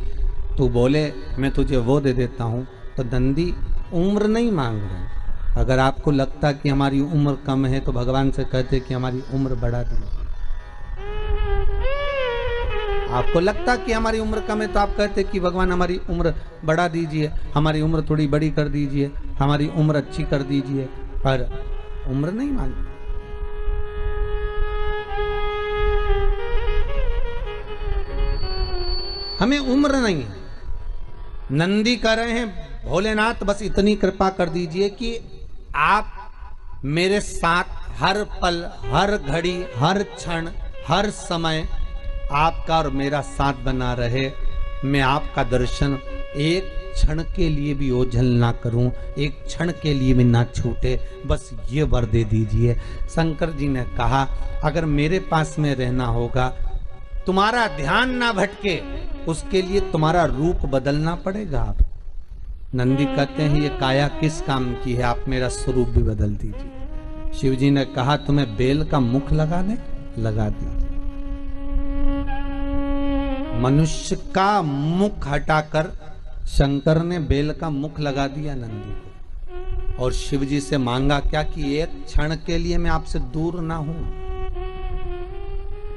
[SPEAKER 1] तू बोले मैं तुझे वो दे देता हूं। तो नंदी उम्र नहीं मांग रहे। अगर आपको लगता कि हमारी उम्र कम है तो भगवान से कहते कि हमारी उम्र बढ़ा दीजिए। आपको लगता कि हमारी उम्र कम है तो आप कहते कि भगवान हमारी उम्र बढ़ा दीजिए, हमारी उम्र थोड़ी बड़ी कर दीजिए, हमारी उम्र अच्छी कर दीजिए। पर उम्र नहीं मांगी। हमें उम्र नहीं है। नंदी कह रहे हैं भोलेनाथ बस इतनी कृपा कर दीजिए कि आप मेरे साथ हर पल, हर घड़ी, हर क्षण, हर समय आपका और मेरा साथ बना रहे। मैं आपका दर्शन एक क्षण के लिए भी ओझल ना करूं, एक क्षण के लिए भी ना छूटे, बस ये वर दे दीजिए। शंकर जी ने कहा अगर मेरे पास में रहना होगा, तुम्हारा ध्यान ना भटके, उसके लिए तुम्हारा रूप बदलना पड़ेगा। आप नंदी कहते हैं ये काया किस काम की है, आप मेरा स्वरूप भी बदल दीजिए। शिव जी ने कहा तुम्हें बेल का मुख लगा दे, लगा दीजिए। मनुष्य का मुख हटाकर शंकर ने बेल का मुख लगा दिया नंदी को। और शिव जी से मांगा क्या कि एक क्षण के लिए मैं आपसे दूर ना हूं,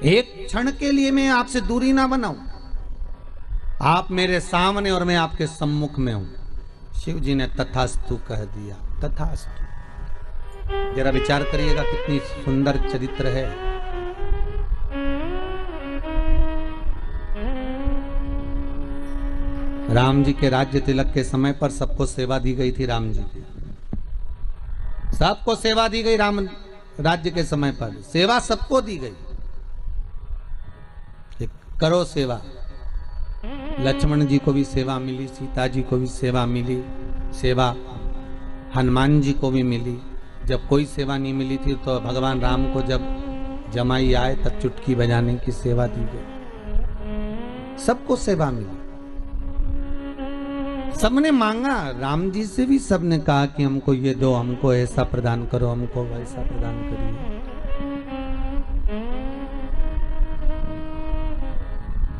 [SPEAKER 1] एक क्षण के लिए मैं आपसे दूरी ना बनाऊं। आप मेरे सामने और मैं आपके सम्मुख में हूं। शिव जी ने तथास्तु कह दिया। तथास्तु। जरा विचार करिएगा कितनी सुंदर चरित्र है। राम जी के राज्य तिलक के समय पर सबको सेवा दी गई थी। राम जी की सबको सेवा दी गई। राम राज्य के समय पर सेवा सबको दी गई, करो सेवा। लक्ष्मण जी को भी सेवा मिली, सीता जी को भी सेवा मिली, सेवा हनुमान जी को भी मिली। जब कोई सेवा नहीं मिली थी तो भगवान राम को जब जमाई आए तब चुटकी बजाने की सेवा दी गई। सबको सेवा मिली, सबने मांगा। राम जी से भी सबने कहा कि हमको ये दो, हमको ऐसा प्रदान करो, हमको वैसा प्रदान करिए।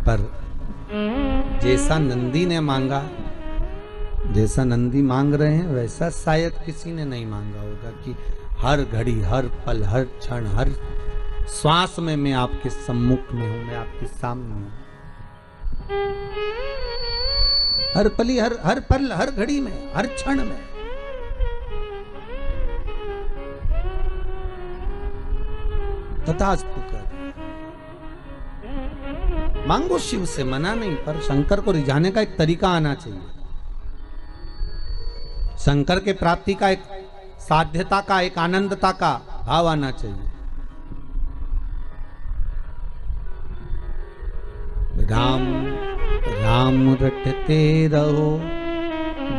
[SPEAKER 1] पर जैसा नंदी ने मांगा, जैसा नंदी मांग रहे हैं वैसा शायद किसी ने नहीं मांगा होगा कि हर घड़ी, हर पल, हर क्षण, हर श्वास में मैं आपके सम्मुख में हूं, मैं आपके सामने हूं। हर पली, हर पल, हर घड़ी में, हर क्षण में। तथास्तु कर मांगो, शिव से मना नहीं, पर शंकर को रिझाने का एक तरीका आना चाहिए। शंकर के प्राप्ति का एक साध्यता का, एक आनंदता का भाव आना चाहिए। राम राम रटते रहो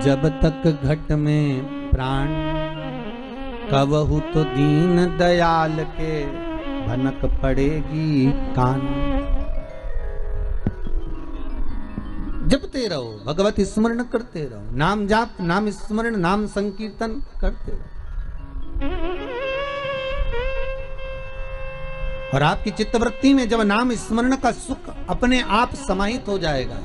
[SPEAKER 1] जब तक घट में प्राण, कबहू तो दीन दयाल के भनक पड़ेगी कान। जपते रहो, भगवत स्मरण करते रहो, नाम जाप, नाम स्मरण, नाम संकीर्तन करते रहो। और आपकी चित्तवृत्ति में जब नाम स्मरण का सुख अपने आप समाहित हो जाएगा,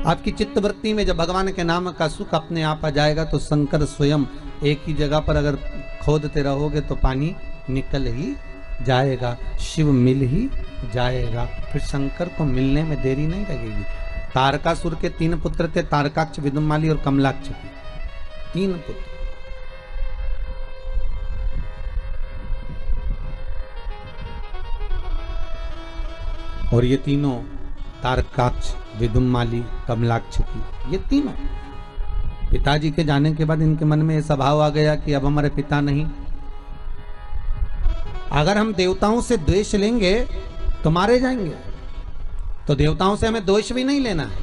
[SPEAKER 1] आपकी चित्तवृत्ति में जब भगवान के नाम का सुख अपने आप आ जाएगा, तो शंकर स्वयं एक ही जगह पर अगर खोदते रहोगे तो पानी निकल ही जाएगा, शिव मिल ही जाएगा। फिर शंकर को मिलने में देरी नहीं लगेगी। तारकासुर के 3 पुत्र थे, तारकाक्ष, विदुमाली और कमलाक्ष के 3 पुत्र। और ये तीनों तारकाक्ष, विदुमाली, कमलाक्ष की, ये तीनों पिताजी के जाने के बाद इनके मन में ऐसा भाव आ गया कि अब हमारे पिता नहीं, अगर हम देवताओं से द्वेष लेंगे तो मारे जाएंगे। तो देवताओं से हमें द्वेष भी नहीं लेना है,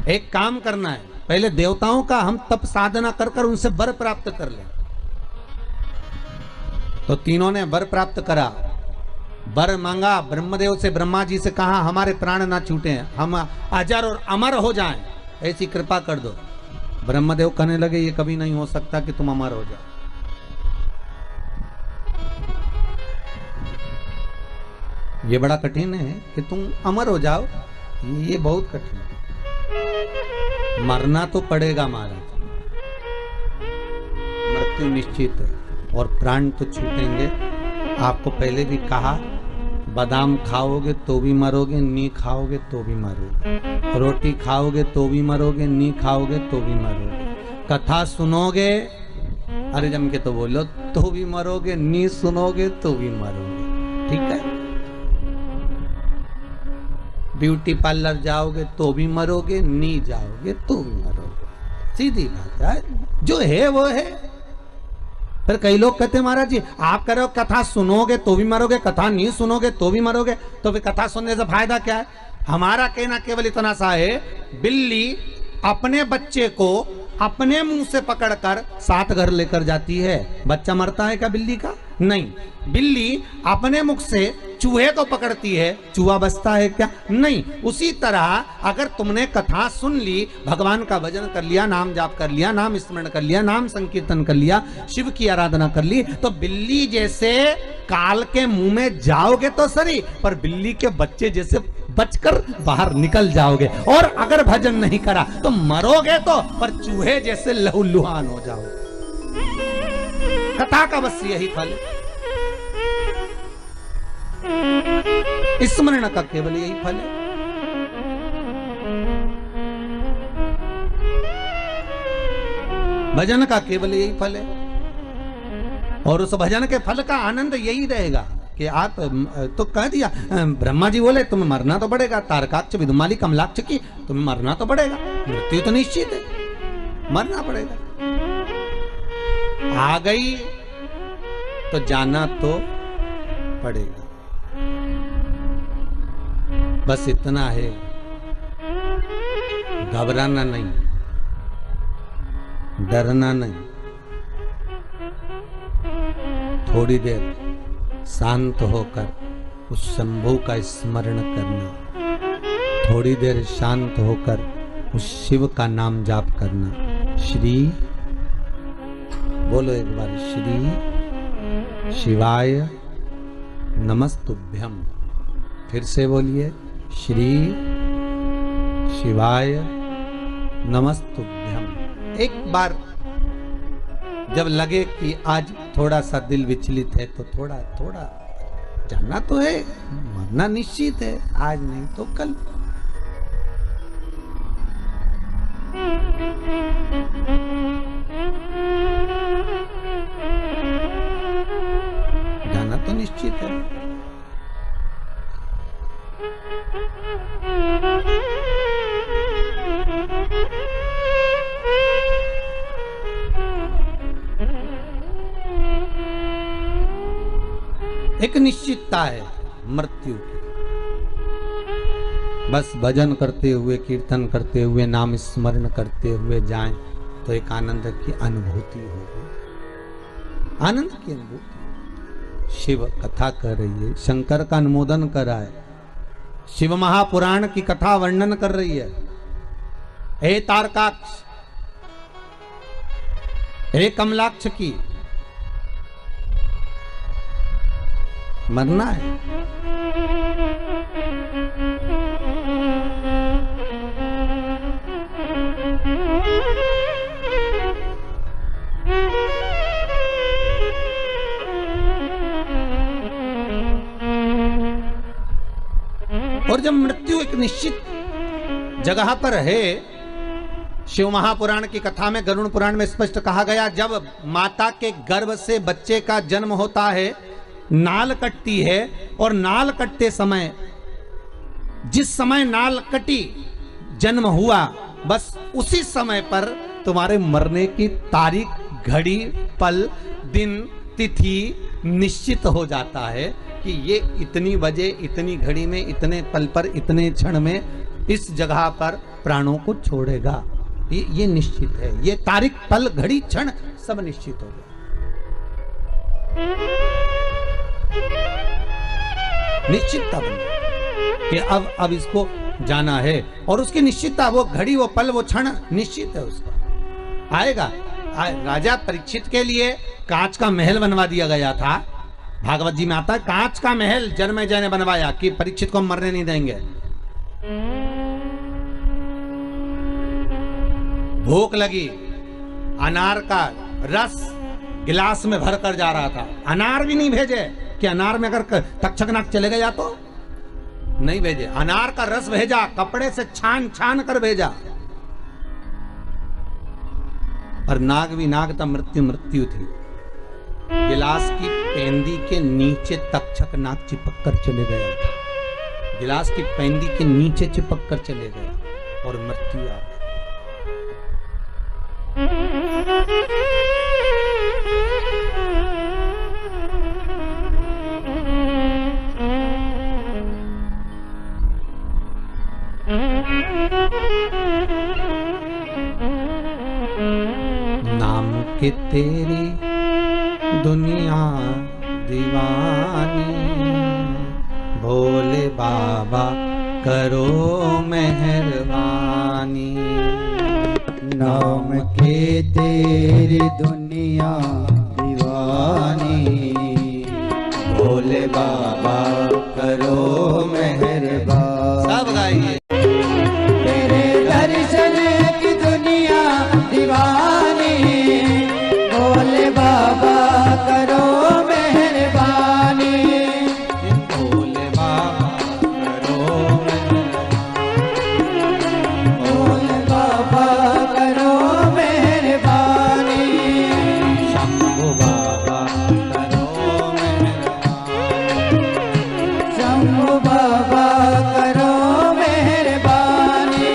[SPEAKER 1] एक काम करना है, पहले देवताओं का हम तप साधना कर कर उनसे वर प्राप्त कर लें। तो तीनों ने वर प्राप्त करा, वर मांगा ब्रह्मदेव से, ब्रह्मा जी से कहा हमारे प्राण ना छूटे, हम अजर और अमर हो जाएं, ऐसी कृपा कर दो। ब्रह्मदेव कहने लगे ये कभी नहीं हो सकता कि तुम अमर हो जाओ, ये बड़ा कठिन है कि तुम अमर हो जाओ, ये बहुत कठिन है। मरना तो पड़ेगा महाराज, मृत्यु निश्चित है और प्राण तो छूटेंगे। आपको पहले भी कहा, बादाम खाओगे तो भी मरोगे, नी खाओगे तो भी मरोगे, रोटी खाओगे तो भी मरोगे, नी खाओगे तो भी मरोगे, कथा सुनोगे, अरे जम के तो बोलो, तो भी मरोगे, नी सुनोगे तो भी मरोगे। ठीक है, ब्यूटी पार्लर जाओगे तो भी मरोगे, नी जाओगे तो भी मरोगे, सीधी बात है, जो है वो है। फिर कई लोग कहते हैं महाराज जी आप कह रहे हो कथा सुनोगे तो भी मरोगे, कथा नहीं सुनोगे तो भी मरोगे, तो फिर कथा सुनने से फायदा क्या है? हमारा कहना केवल इतना सा है, बिल्ली अपने बच्चे को अपने मुंह से पकड़कर 7 घर लेकर जाती है, बच्चा मरता है क्या बिल्ली का? नहीं। बिल्ली अपने मुख से चूहे को पकड़ती है, चूहा बचता है क्या? नहीं। उसी तरह अगर तुमने कथा सुन ली, भगवान का भजन कर लिया, नाम जाप कर लिया, नाम स्मरण कर लिया, नाम संकीर्तन कर लिया, शिव की आराधना कर ली, तो बिल्ली जैसे काल के मुंह में जाओगे तो सही, पर बिल्ली के बच्चे जैसे बचकर बाहर निकल जाओगे। और अगर भजन नहीं करा तो मरोगे तो, पर चूहे जैसे लहूलुहान हो जाओगे। कथा का बस यही फल, स्मरण का केवल यही फल है। भजन का केवल यही फल है, और उस भजन के फल का आनंद यही रहेगा कि आप तो कह दिया, ब्रह्मा जी बोले तुम्हें मरना तो पड़ेगा, तारकाक्ष, विदुमाली, कमलाक्ष की तुम्हें मरना तो पड़ेगा, मृत्यु तो निश्चित है, मरना पड़ेगा। आ गई तो जाना तो पड़ेगा, बस इतना है, घबराना नहीं, डरना नहीं, थोड़ी देर शांत होकर उस शंभू का स्मरण करना, थोड़ी देर शांत होकर उस शिव का नाम जाप करना। श्री बोलो एक बार, श्री शिवाय नमस्तुभ्यम। फिर से बोलिए, श्री शिवाय नमस्तुभ्यम। एक बार जब लगे कि आज थोड़ा सा दिल विचलित है तो थोड़ा थोड़ा जाना तो है, मरना निश्चित है, आज नहीं तो कल। जाना तो निश्चित है। एक निश्चितता है मृत्यु की, बस भजन करते हुए, कीर्तन करते हुए, नाम स्मरण करते हुए जाएं तो एक आनंद की अनुभूति होगी, आनंद की अनुभूति। शिव कथा कर रही है, शंकर का अनुमोदन कर रहा है, शिव महापुराण की कथा वर्णन कर रही है। हे तारकाक्ष, हे कमलाक्ष की, मरना है। और जब मृत्यु एक निश्चित जगह पर है। शिव महापुराण की कथा में, गरुड़ पुराण में स्पष्ट कहा गया, जब माता के गर्भ से बच्चे का जन्म होता है, नाल कटती है, और नाल कटते समय, जिस समय नाल कटी, जन्म हुआ, बस उसी समय पर तुम्हारे मरने की तारीख, घड़ी, पल, दिन, तिथि निश्चित हो जाता है कि ये इतनी बजे, इतनी घड़ी में, इतने पल पर, इतने क्षण में इस जगह पर प्राणों को छोड़ेगा। ये निश्चित है। ये तारीख, पल, घड़ी, क्षण सब निश्चित हो गया। निश्चितता बन गई कि अब इसको जाना है, और उसकी निश्चितता, वो घड़ी, वो पल, वो क्षण निश्चित है, उसका आएगा। राजा परीक्षित के लिए कांच का महल बनवा दिया गया था। भागवत जी में आता है, कांच का महल जन्मेजय ने बनवाया कि परीक्षित को मरने नहीं देंगे। भूख लगी, अनार का रस गिलास में भर कर जा रहा था, अनार भी नहीं भेजे कि अनार में अगर तक्षक नाग चले गया तो नहीं भेजे, अनार का रस भेजा, कपड़े से छान छान कर भेजा, और नाग भी नाग था, मृत्यु थी। गिलास की पेंदी के नीचे तक्षक नाग चिपक कर चले गया था, गिलास की पेंदी के नीचे चिपक कर चले गया और मृत्यु आ गई। नाम के तेरी दुनिया दीवानी, भोले बाबा करो मेहरबानी।
[SPEAKER 2] नाम के तेरी दुनिया दीवानी, भोले बाबा करो मेहरबानी।
[SPEAKER 1] सब गाइए।
[SPEAKER 2] तेरे दर्शन की दुनिया दीवानी, भोले बाबा करो मेहरबानी।
[SPEAKER 1] भोले बाबा करो
[SPEAKER 2] भोले बाबा करो मेहरबानी।
[SPEAKER 1] शंभु बाबा करो मेहरबानी।
[SPEAKER 2] शंभु बाबा करो मेहरबानी।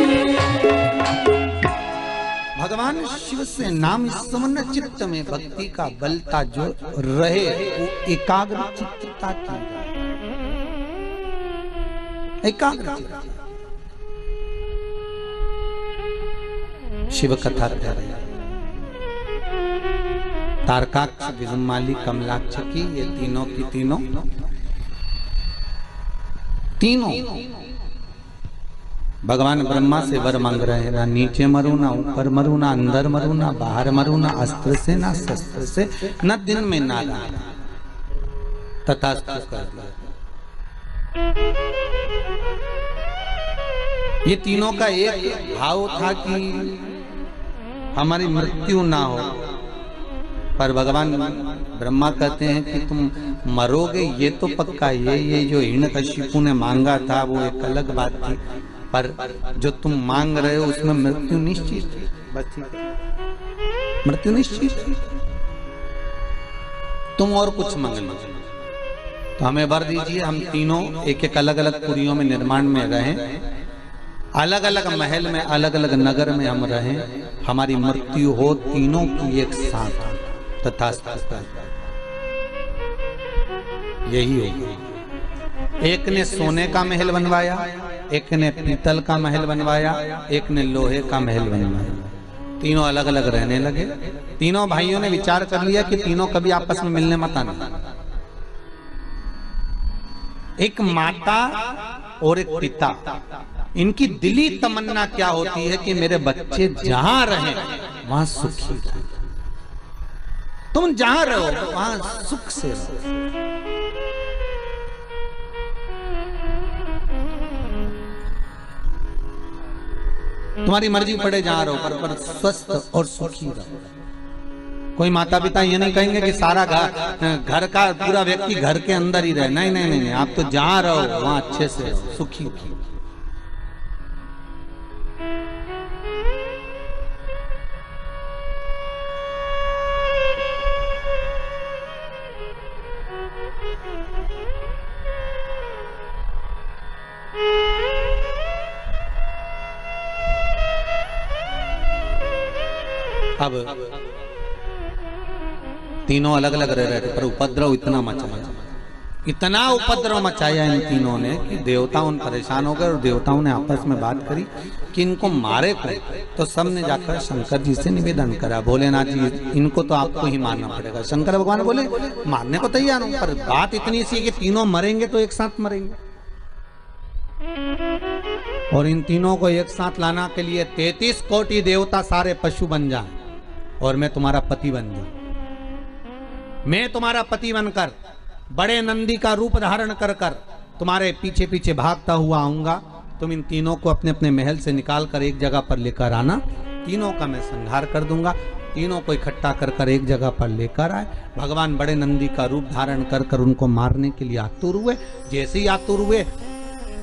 [SPEAKER 1] भगवान शिव से नाम स्मरण चित्त में भक्ति का बलता जो रहे, वो एकाग्र चित्तता की जाए। एकाग्र चित्त। शिव कथा तारकाक्ष, विजुमाली, कमलाक्ष की, ये तीनों की तीनों भगवान ब्रह्मा से वर मांग रहे हैं, ना नीचे मरू, ना ऊपर मरू, ना अंदर मरू, ना बाहर मरू, ना अस्त्र से, ना शस्त्र से, न दिन में ना रात। तथास्तु कर दिया। ये तीनों का एक भाव था कि हमारी मृत्यु ना हो, पर भगवान ब्रह्मा कहते हैं कि तुम मरोगे ये तो पक्का। ये जो हिरण्यकशिपु ने मांगा था वो एक अलग बात थी, पर जो तुम मांग रहे हो उसमें मृत्यु निश्चित है। बस मृत्यु निश्चित है, तुम और कुछ मांग लो। तो हमें वर दीजिए, हम तीनों एक एक अलग अलग पुरियों में निर्माण में रहें, अलग अलग महल में, अलग अलग नगर में हम रहें, हमारी मृत्यु हो तीनों की एक साथ। तथास्तु। यही होगी। एक ने सोने का महल बनवाया, एक ने पीतल का महल बनवाया, एक ने लोहे का महल बनवाया। तीनों अलग अलग रहने लगे। तीनों भाइयों ने विचार कर लिया कि तीनों कभी आपस में मिलने मत आना। एक माता और एक पिता, इनकी दिली तमन्ना क्या होती है कि मेरे बच्चे जहां रहें वहां सुखी रहें। तुम जहां रहो वहां सुख से रहो। तुम्हारी मर्जी पड़े जहां रहो, पर स्वस्थ और सुखी रहो। कोई माता पिता ये नहीं कहेंगे कि सारा घर का पूरा व्यक्ति घर के अंदर ही रहे। नहीं नहीं नहीं, आप तो जहां रहो वहां अच्छे से रहो, सुखी। अब तीनों अलग अलग रह रहे थे, पर उपद्रव इतना उपद्रव मचाया इन तीनों ने कि देवता उन परेशान हो गए और देवताओं ने आपस में बात करी कि इनको मारे कौन। तो सब ने जाकर शंकर जी से निवेदन करा, भोलेनाथ जी इनको तो आपको ही मारना पड़ेगा। शंकर भगवान बोले मारने को तैयार हूं, पर बात इतनी सी कि तीनों मरेंगे तो एक साथ मरेंगे, और इन तीनों को एक साथ लाना के लिए 33 कोटि देवता सारे पशु बन जाए और मैं तुम्हारा पति बन जाऊं। मैं तुम्हारा पति बनकर बड़े नंदी का रूप धारण कर कर तुम्हारे पीछे पीछे भागता हुआ आऊंगा। तुम इन तीनों को अपने अपने महल से निकाल कर एक जगह पर लेकर आना, तीनों का मैं संहार कर दूंगा। तीनों को इकट्ठा कर कर एक जगह पर लेकर आए। भगवान बड़े नंदी का रूप धारण कर कर उनको मारने के लिए आतुर हुए। जैसे ही आतुर हुए,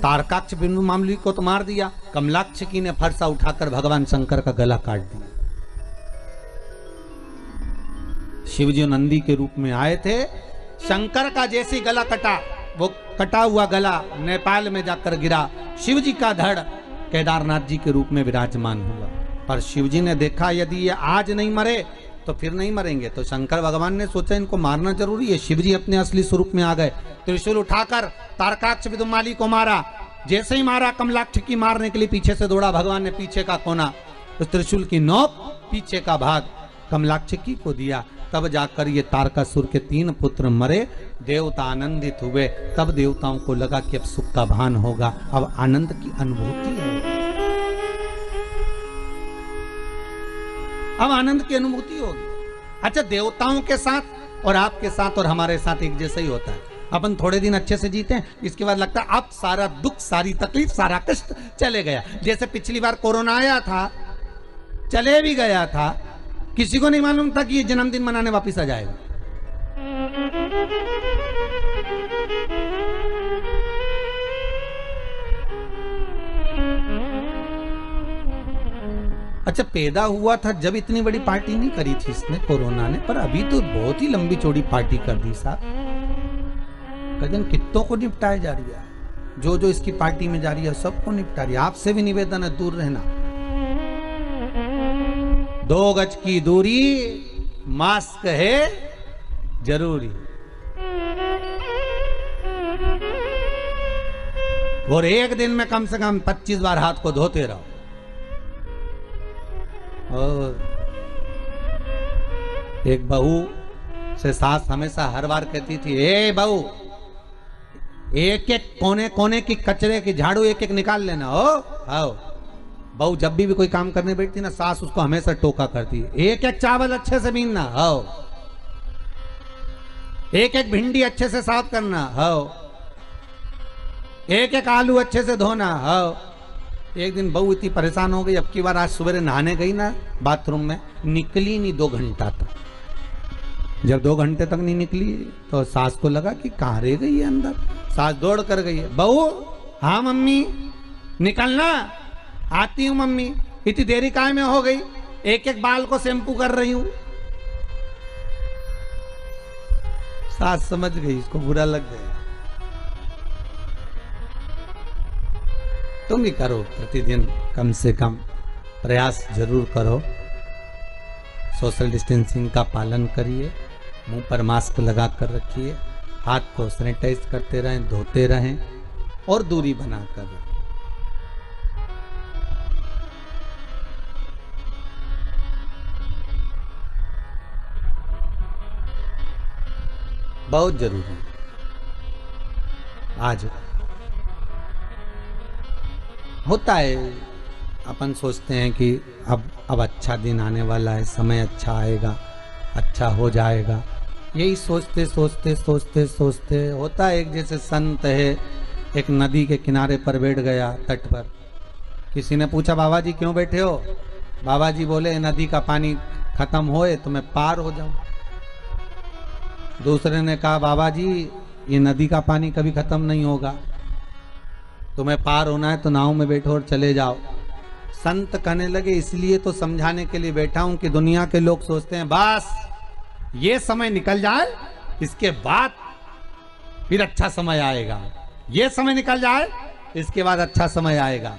[SPEAKER 1] तारकाक्ष बिंदु मामली को तो मार दिया, कमलाक्षकी ने फरसा उठाकर भगवान शंकर का गला काट दिया। शिवजी नंदी के रूप में आए थे, शंकर का जैसी गला कटा, वो कटा हुआ गला नेपाल में जाकर गिरा। शिवजी का धड़ केदारनाथ जी के रूप में विराजमान हुआ। पर शिवजी ने देखा यदि ये आज नहीं मरे तो फिर नहीं मरेंगे, तो शंकर भगवान ने सोचा इनको मारना जरूरी है। शिवजी अपने असली स्वरूप में आ गए, त्रिशूल उठाकर तारकाक्ष विदुमाली को मारा। जैसे ही मारा, कमलाक्षकी मारने के लिए पीछे से दौड़ा। भगवान ने पीछे का कोना, उस त्रिशूल की नोक, पीछे का भाग कमलाक्षकी को दिया। तब जाकर ये तारकासुर के 3 पुत्र मरे। देवता आनंदित हुए। तब देवताओं को लगा कि अब सुख का भान होगा, अब आनंद की अनुभूति है, अब आनंद की अनुभूति होगी। अच्छा, देवताओं के साथ और आपके साथ और हमारे साथ एक जैसा ही होता है। अपन थोड़े दिन अच्छे से जीते हैं, इसके बाद लगता है अब सारा दुख, सारी तकलीफ, सारा कष्ट चले गया। जैसे पिछली बार कोरोना आया था, चले भी गया था, किसी को नहीं मालूम था कि ये जन्मदिन मनाने वापस आ जाएगा। अच्छा, पैदा हुआ था जब इतनी बड़ी पार्टी नहीं करी थी इसने, कोरोना ने, पर अभी तो बहुत ही लंबी चौड़ी पार्टी कर दी साहब। कजन कित्तों को निपटाया जा रही है, जो जो इसकी पार्टी में जा रही है सबको निपटा रही है। आपसे भी निवेदन है, दूर रहना, 2 गज की दूरी, मास्क है जरूरी, और एक दिन में कम से कम 25 बार हाथ को धोते रहो। और एक बहू से सास हमेशा हर बार कहती थी, ए बहू, एक एक कोने कोने की कचरे की झाड़ू एक एक निकाल लेना। हो आओ। बहू जब भी कोई काम करने बैठती ना, सास उसको हमेशा टोका करती है, एक एक चावल अच्छे से बीनना। हो, एक एक भिंडी अच्छे से साफ करना। हो, एक एक आलू अच्छे से धोना। हो। एक दिन बहू इतनी परेशान हो गई, अब की बार आज सुबह नहाने गई ना बाथरूम में, निकली नहीं 2 घंटा तक। जब 2 घंटे तक नहीं निकली तो सास को लगा कि कहाँ रह गई है अंदर। सास दौड़ कर गई है, बहू, हाँ मम्मी निकलना, आती हूँ मम्मी। इतनी देरी काहे में हो गई, एक एक बाल को शैम्पू कर रही हूँ। सास समझ गई, इसको बुरा लग गया। तुम भी करो, प्रतिदिन कम से कम प्रयास जरूर करो। सोशल डिस्टेंसिंग का पालन करिए, मुंह पर मास्क लगा कर रखिए, हाथ को सैनिटाइज करते रहें, धोते रहें और दूरी बनाकर रखें। बहुत जरूरी आज होता है। अपन सोचते हैं कि अब अच्छा दिन आने वाला है, समय अच्छा आएगा, अच्छा हो जाएगा। यही सोचते सोचते सोचते सोचते होता है। एक जैसे संत है, एक नदी के किनारे पर बैठ गया, तट पर। किसी ने पूछा, बाबा जी क्यों बैठे हो? बाबा जी बोले, नदी का पानी खत्म होए तो मैं पार हो जाऊं। दूसरे ने कहा, बाबा जी ये नदी का पानी कभी खत्म नहीं होगा, तुम्हें पार होना है तो नाव में बैठो और चले जाओ। संत कहने लगे, इसलिए तो समझाने के लिए बैठा हूं कि दुनिया के लोग सोचते हैं बस ये समय निकल जाए, इसके बाद फिर अच्छा समय आएगा, ये समय निकल जाए इसके बाद अच्छा समय आएगा।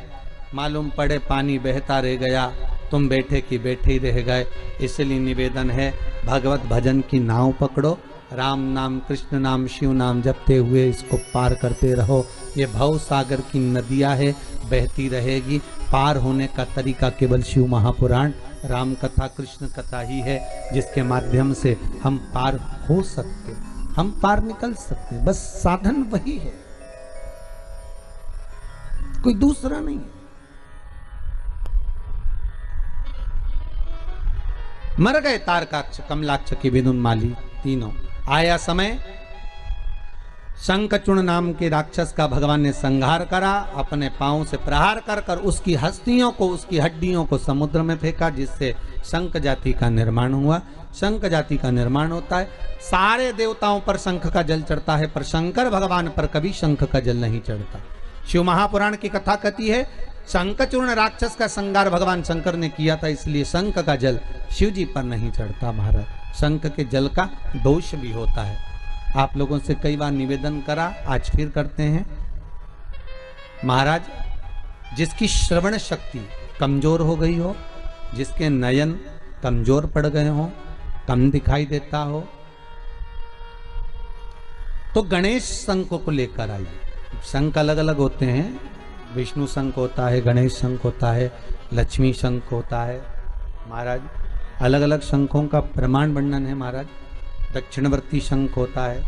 [SPEAKER 1] मालूम पड़े पानी बहता रह गया तुम बैठे की बैठे ही रह गए। इसलिए निवेदन है, भगवत भजन की नाव पकड़ो, राम नाम कृष्ण नाम शिव नाम जपते हुए इसको पार करते रहो। ये भव सागर की नदियाँ है, बहती रहेगी। पार होने का तरीका केवल शिव महापुराण, राम कथा, कृष्ण कथा ही है, जिसके माध्यम से हम पार हो सकते, हम पार निकल सकते। बस साधन वही है, कोई दूसरा नहीं। मर गए तारकाक्ष, कमलाक्ष की विदुन्माली तीनों। आया समय, शंखचूर्ण नाम के राक्षस का भगवान ने संहार करा, अपने पांव से प्रहार कर कर उसकी हस्तियों को, उसकी हड्डियों को समुद्र में फेंका, जिससे शंख जाति का निर्माण हुआ। शंख जाति का निर्माण होता है, सारे देवताओं पर शंख का जल चढ़ता है, पर शंकर भगवान पर कभी शंख का जल नहीं चढ़ता। शिव महापुराण की कथा कहती है, शंखचूर्ण राक्षस का संहार भगवान शंकर ने किया था, इसलिए शंख का जल शिव जी पर नहीं चढ़ता। महाराज, शंख के जल का दोष भी होता है। आप लोगों से कई बार निवेदन करा, आज फिर करते हैं। महाराज, जिसकी श्रवण शक्ति कमजोर हो गई हो, जिसके नयन कमजोर पड़ गए हो, कम दिखाई देता हो, तो गणेश शंख को लेकर आइए। शंख अलग अलग होते हैं, विष्णु शंख होता है, गणेश शंख होता है, लक्ष्मी शंख होता है। महाराज, अलग अलग शंखों का प्रमाण वर्णन है। महाराज, दक्षिणवर्ती शंख होता है,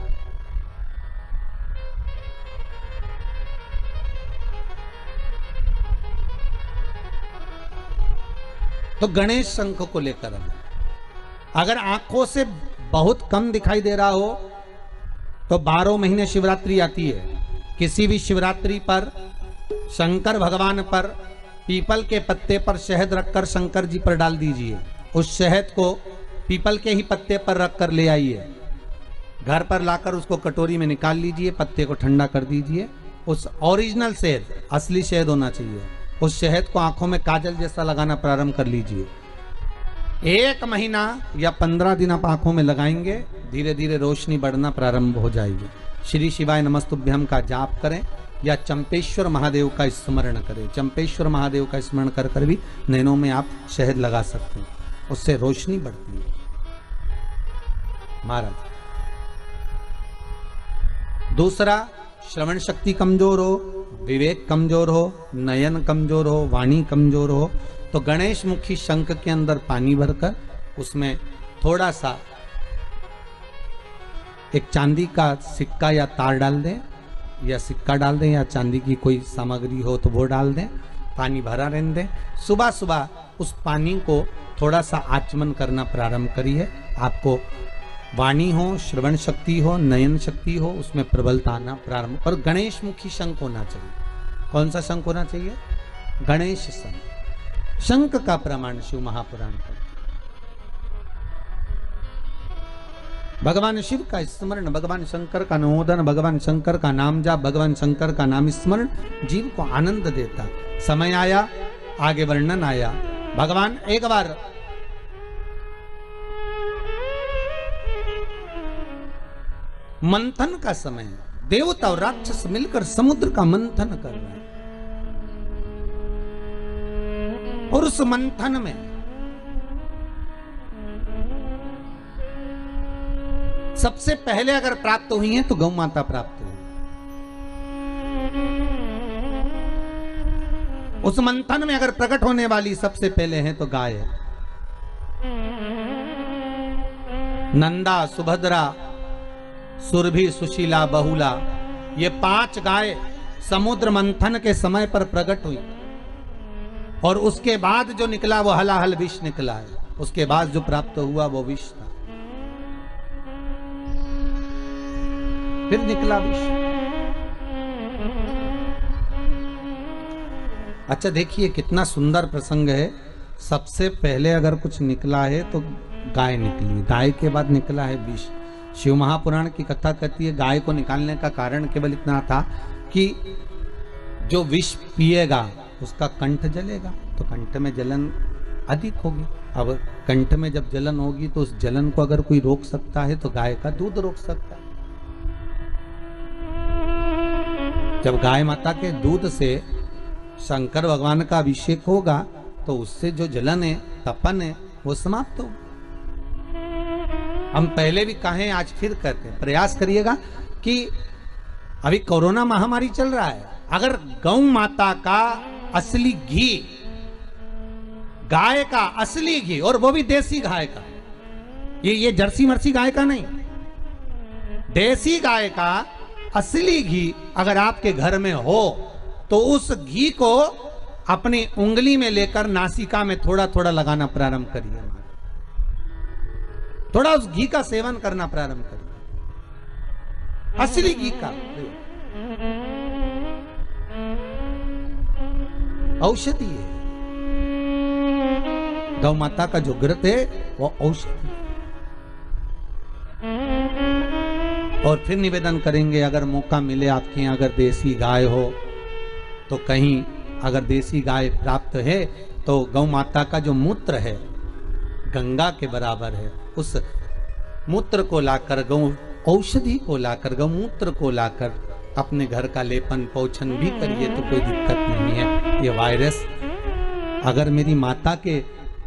[SPEAKER 1] तो गणेश शंख को लेकर आना। अगर आंखों से बहुत कम दिखाई दे रहा हो तो 12 महीने शिवरात्रि आती है, किसी भी शिवरात्रि पर शंकर भगवान पर पीपल के पत्ते पर शहद रखकर शंकर जी पर डाल दीजिए। उस शहद को पीपल के ही पत्ते पर रखकर ले आइए, घर पर लाकर उसको कटोरी में निकाल लीजिए, पत्ते को ठंडा कर दीजिए। उस ओरिजिनल शहद, असली शहद होना चाहिए, उस शहद को आंखों में काजल जैसा लगाना प्रारंभ कर लीजिए। 1 महीना या 15 दिन आप आंखों में लगाएंगे, धीरे धीरे रोशनी बढ़ना प्रारंभ हो जाएगी। श्री शिवाय नमस्तुभ्यम का जाप करें या चंपेश्वर महादेव का स्मरण करें। चंपेश्वर महादेव का स्मरण कर कर भी नैनों में आप शहद लगा सकते हैं, उससे रोशनी बढ़ती है। महाराज, दूसरा, श्रवण शक्ति कमजोर हो, विवेक कमजोर हो, नयन कमजोर हो, वाणी कमजोर हो, तो गणेश मुखी शंख के अंदर पानी भरकर उसमें थोड़ा सा एक चांदी का सिक्का या तार डाल दें, या सिक्का डाल दें, या चांदी की कोई सामग्री हो तो वो डाल दें, पानी भरा रहने दें। सुबह सुबह उस पानी को थोड़ा सा आचमन करना प्रारंभ करिए। आपको वाणी हो, श्रवण शक्ति हो, नयन शक्ति हो, उसमें प्रबलता आना प्रारंभ। और गणेश मुखी शंख होना चाहिए। कौन सा शंख होना चाहिए? गणेश शंख। शंख का प्रमाण शिव महापुराण का। भगवान शिव का स्मरण, भगवान शंकर का अनुमोदन, भगवान शंकर का नाम जाप, भगवान शंकर का नाम स्मरण जीव को आनंद देता। समय आया, आगे वर्णन आया। भगवान एक बार मंथन का समय, देवता और राक्षस मिलकर समुद्र का मंथन कर रहे हैं, और उस मंथन में सबसे पहले अगर प्राप्त हुई है तो गौ माता प्राप्त हुई। उस मंथन में अगर प्रकट होने वाली सबसे पहले है तो गाय है। नंदा, सुभद्रा, सुरभि, सुशीला, बहुला, ये 5 गाय समुद्र मंथन के समय पर प्रकट हुई, और उसके बाद जो निकला वो हलाहल विष निकला है। उसके बाद जो प्राप्त हुआ वो विष था, फिर निकला विष। अच्छा देखिए कितना सुंदर प्रसंग है। सबसे पहले अगर कुछ निकला है तो गाय निकली, गाय के बाद निकला है विष। शिव महापुराण की कथा कहती है गाय को निकालने का कारण केवल इतना था कि जो विष पिएगा उसका कंठ जलेगा, तो कंठ में जलन अधिक होगी। अब कंठ में जब जलन होगी तो उस जलन को अगर कोई रोक सकता है तो गाय का दूध रोक सकता है। जब गाय माता के दूध से शंकर भगवान का अभिषेक होगा तो उससे जो जलन है, तपन है, वो समाप्त हो। हम पहले भी कहें, आज फिर कहते हैं, प्रयास करिएगा कि अभी कोरोना महामारी चल रहा है, अगर गौ माता का असली घी, गाय का असली घी, और वो भी देसी गाय का, ये जर्सी मर्सी गाय का नहीं, देसी गाय का असली घी अगर आपके घर में हो तो उस घी को अपनी उंगली में लेकर नासिका में थोड़ा थोड़ा लगाना प्रारंभ करिए। थोड़ा उस घी का सेवन करना प्रारंभ करिए, असली घी का। औषधि है, गौ माता का जो घृत है वो औषधि। और फिर निवेदन करेंगे, अगर मौका मिले आपके यहाँ अगर देसी गाय हो तो कहीं अगर देसी गाय प्राप्त है तो गौ माता का जो मूत्र है गंगा के बराबर है, उस मूत्र को लाकर, गौ औषधि को लाकर, गौमूत्र को लाकर अपने घर का लेपन पोषण भी करिए तो कोई दिक्कत नहीं है। ये वायरस अगर मेरी माता के,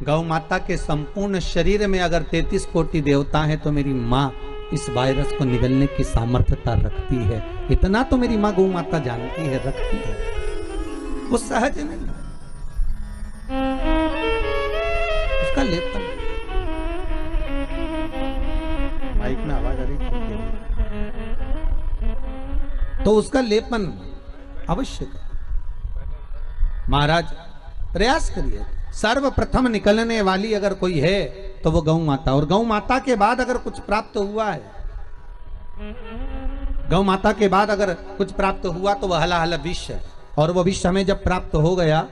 [SPEAKER 1] गौ माता के संपूर्ण शरीर में अगर 33 कोटि देवता है तो मेरी माँ इस वायरस को निगलने की सामर्थ्यता रखती है। इतना तो मेरी माँ गौ माता जानती है, रखती है, वो सहज नहीं है। उसका लेपन, माइक में आवाज आ रही है, तो उसका लेपन अवश्य कर। महाराज प्रयास करिए, सर्वप्रथम निकलने वाली अगर कोई है तो वो गौ माता, और गौ माता के बाद अगर कुछ प्राप्त हुआ है, गौ माता के बाद अगर कुछ प्राप्त हुआ तो वह हला हला विष है। और वो विष हमें जब प्राप्त हो गया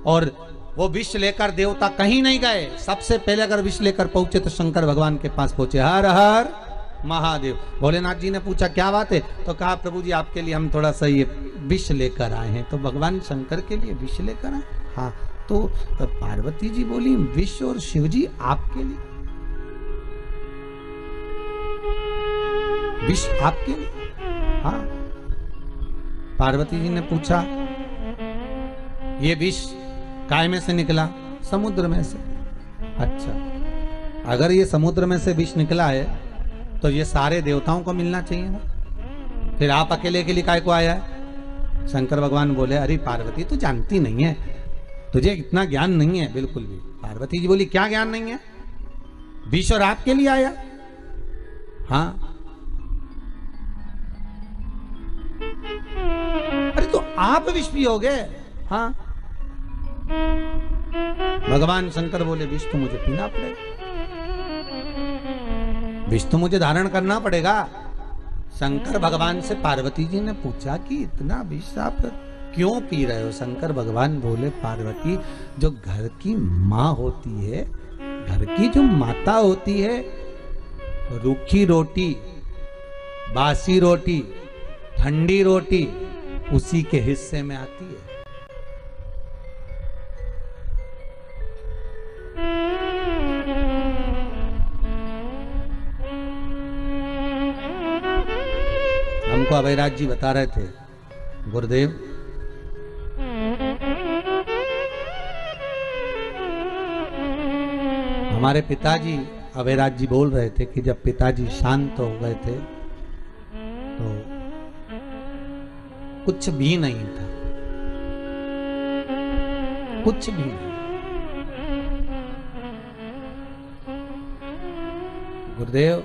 [SPEAKER 1] और वो विष लेकर देवता कहीं नहीं गए, सबसे पहले अगर विष लेकर पहुंचे तो शंकर भगवान के पास पहुंचे। हर हर महादेव। भोलेनाथ जी ने पूछा क्या बात है, तो कहा प्रभु जी आपके लिए हम थोड़ा सा ये विष लेकर आए हैं। तो भगवान शंकर के लिए विष लेकर आए? हाँ। तो पार्वती जी बोली विष और शिव जी आपके लिए? विष आपके लिए? हाँ। पार्वती जी ने पूछा ये विष काय में से निकला? समुद्र में से। अच्छा, अगर ये समुद्र में से विष निकला है तो ये सारे देवताओं को मिलना चाहिए ना, फिर आप अकेले के लिए काय को आया है? शंकर भगवान बोले अरे पार्वती तू जानती नहीं है, तुझे इतना ज्ञान नहीं है बिल्कुल भी। पार्वती जी बोली क्या ज्ञान नहीं है? विष और आपके लिए आया? हाँ। अरे तो आप विष पियोगे? हाँ। भगवान शंकर बोले विष तो मुझे पीना पड़ेगा, विष तो मुझे धारण करना पड़ेगा। शंकर भगवान से पार्वती जी ने पूछा कि इतना विष आप क्यों पी रहे हो? शंकर भगवान बोले पार्वती जो घर की माँ होती है, घर की जो माता होती है, रूखी रोटी, बासी रोटी, ठंडी रोटी उसी के हिस्से में आती है। हमको अभयराज जी बता रहे थे, गुरुदेव हमारे पिताजी, अभयराज जी बोल रहे थे कि जब पिताजी शांत हो गए थे तो कुछ भी नहीं था, कुछ भी नहीं। गुरुदेव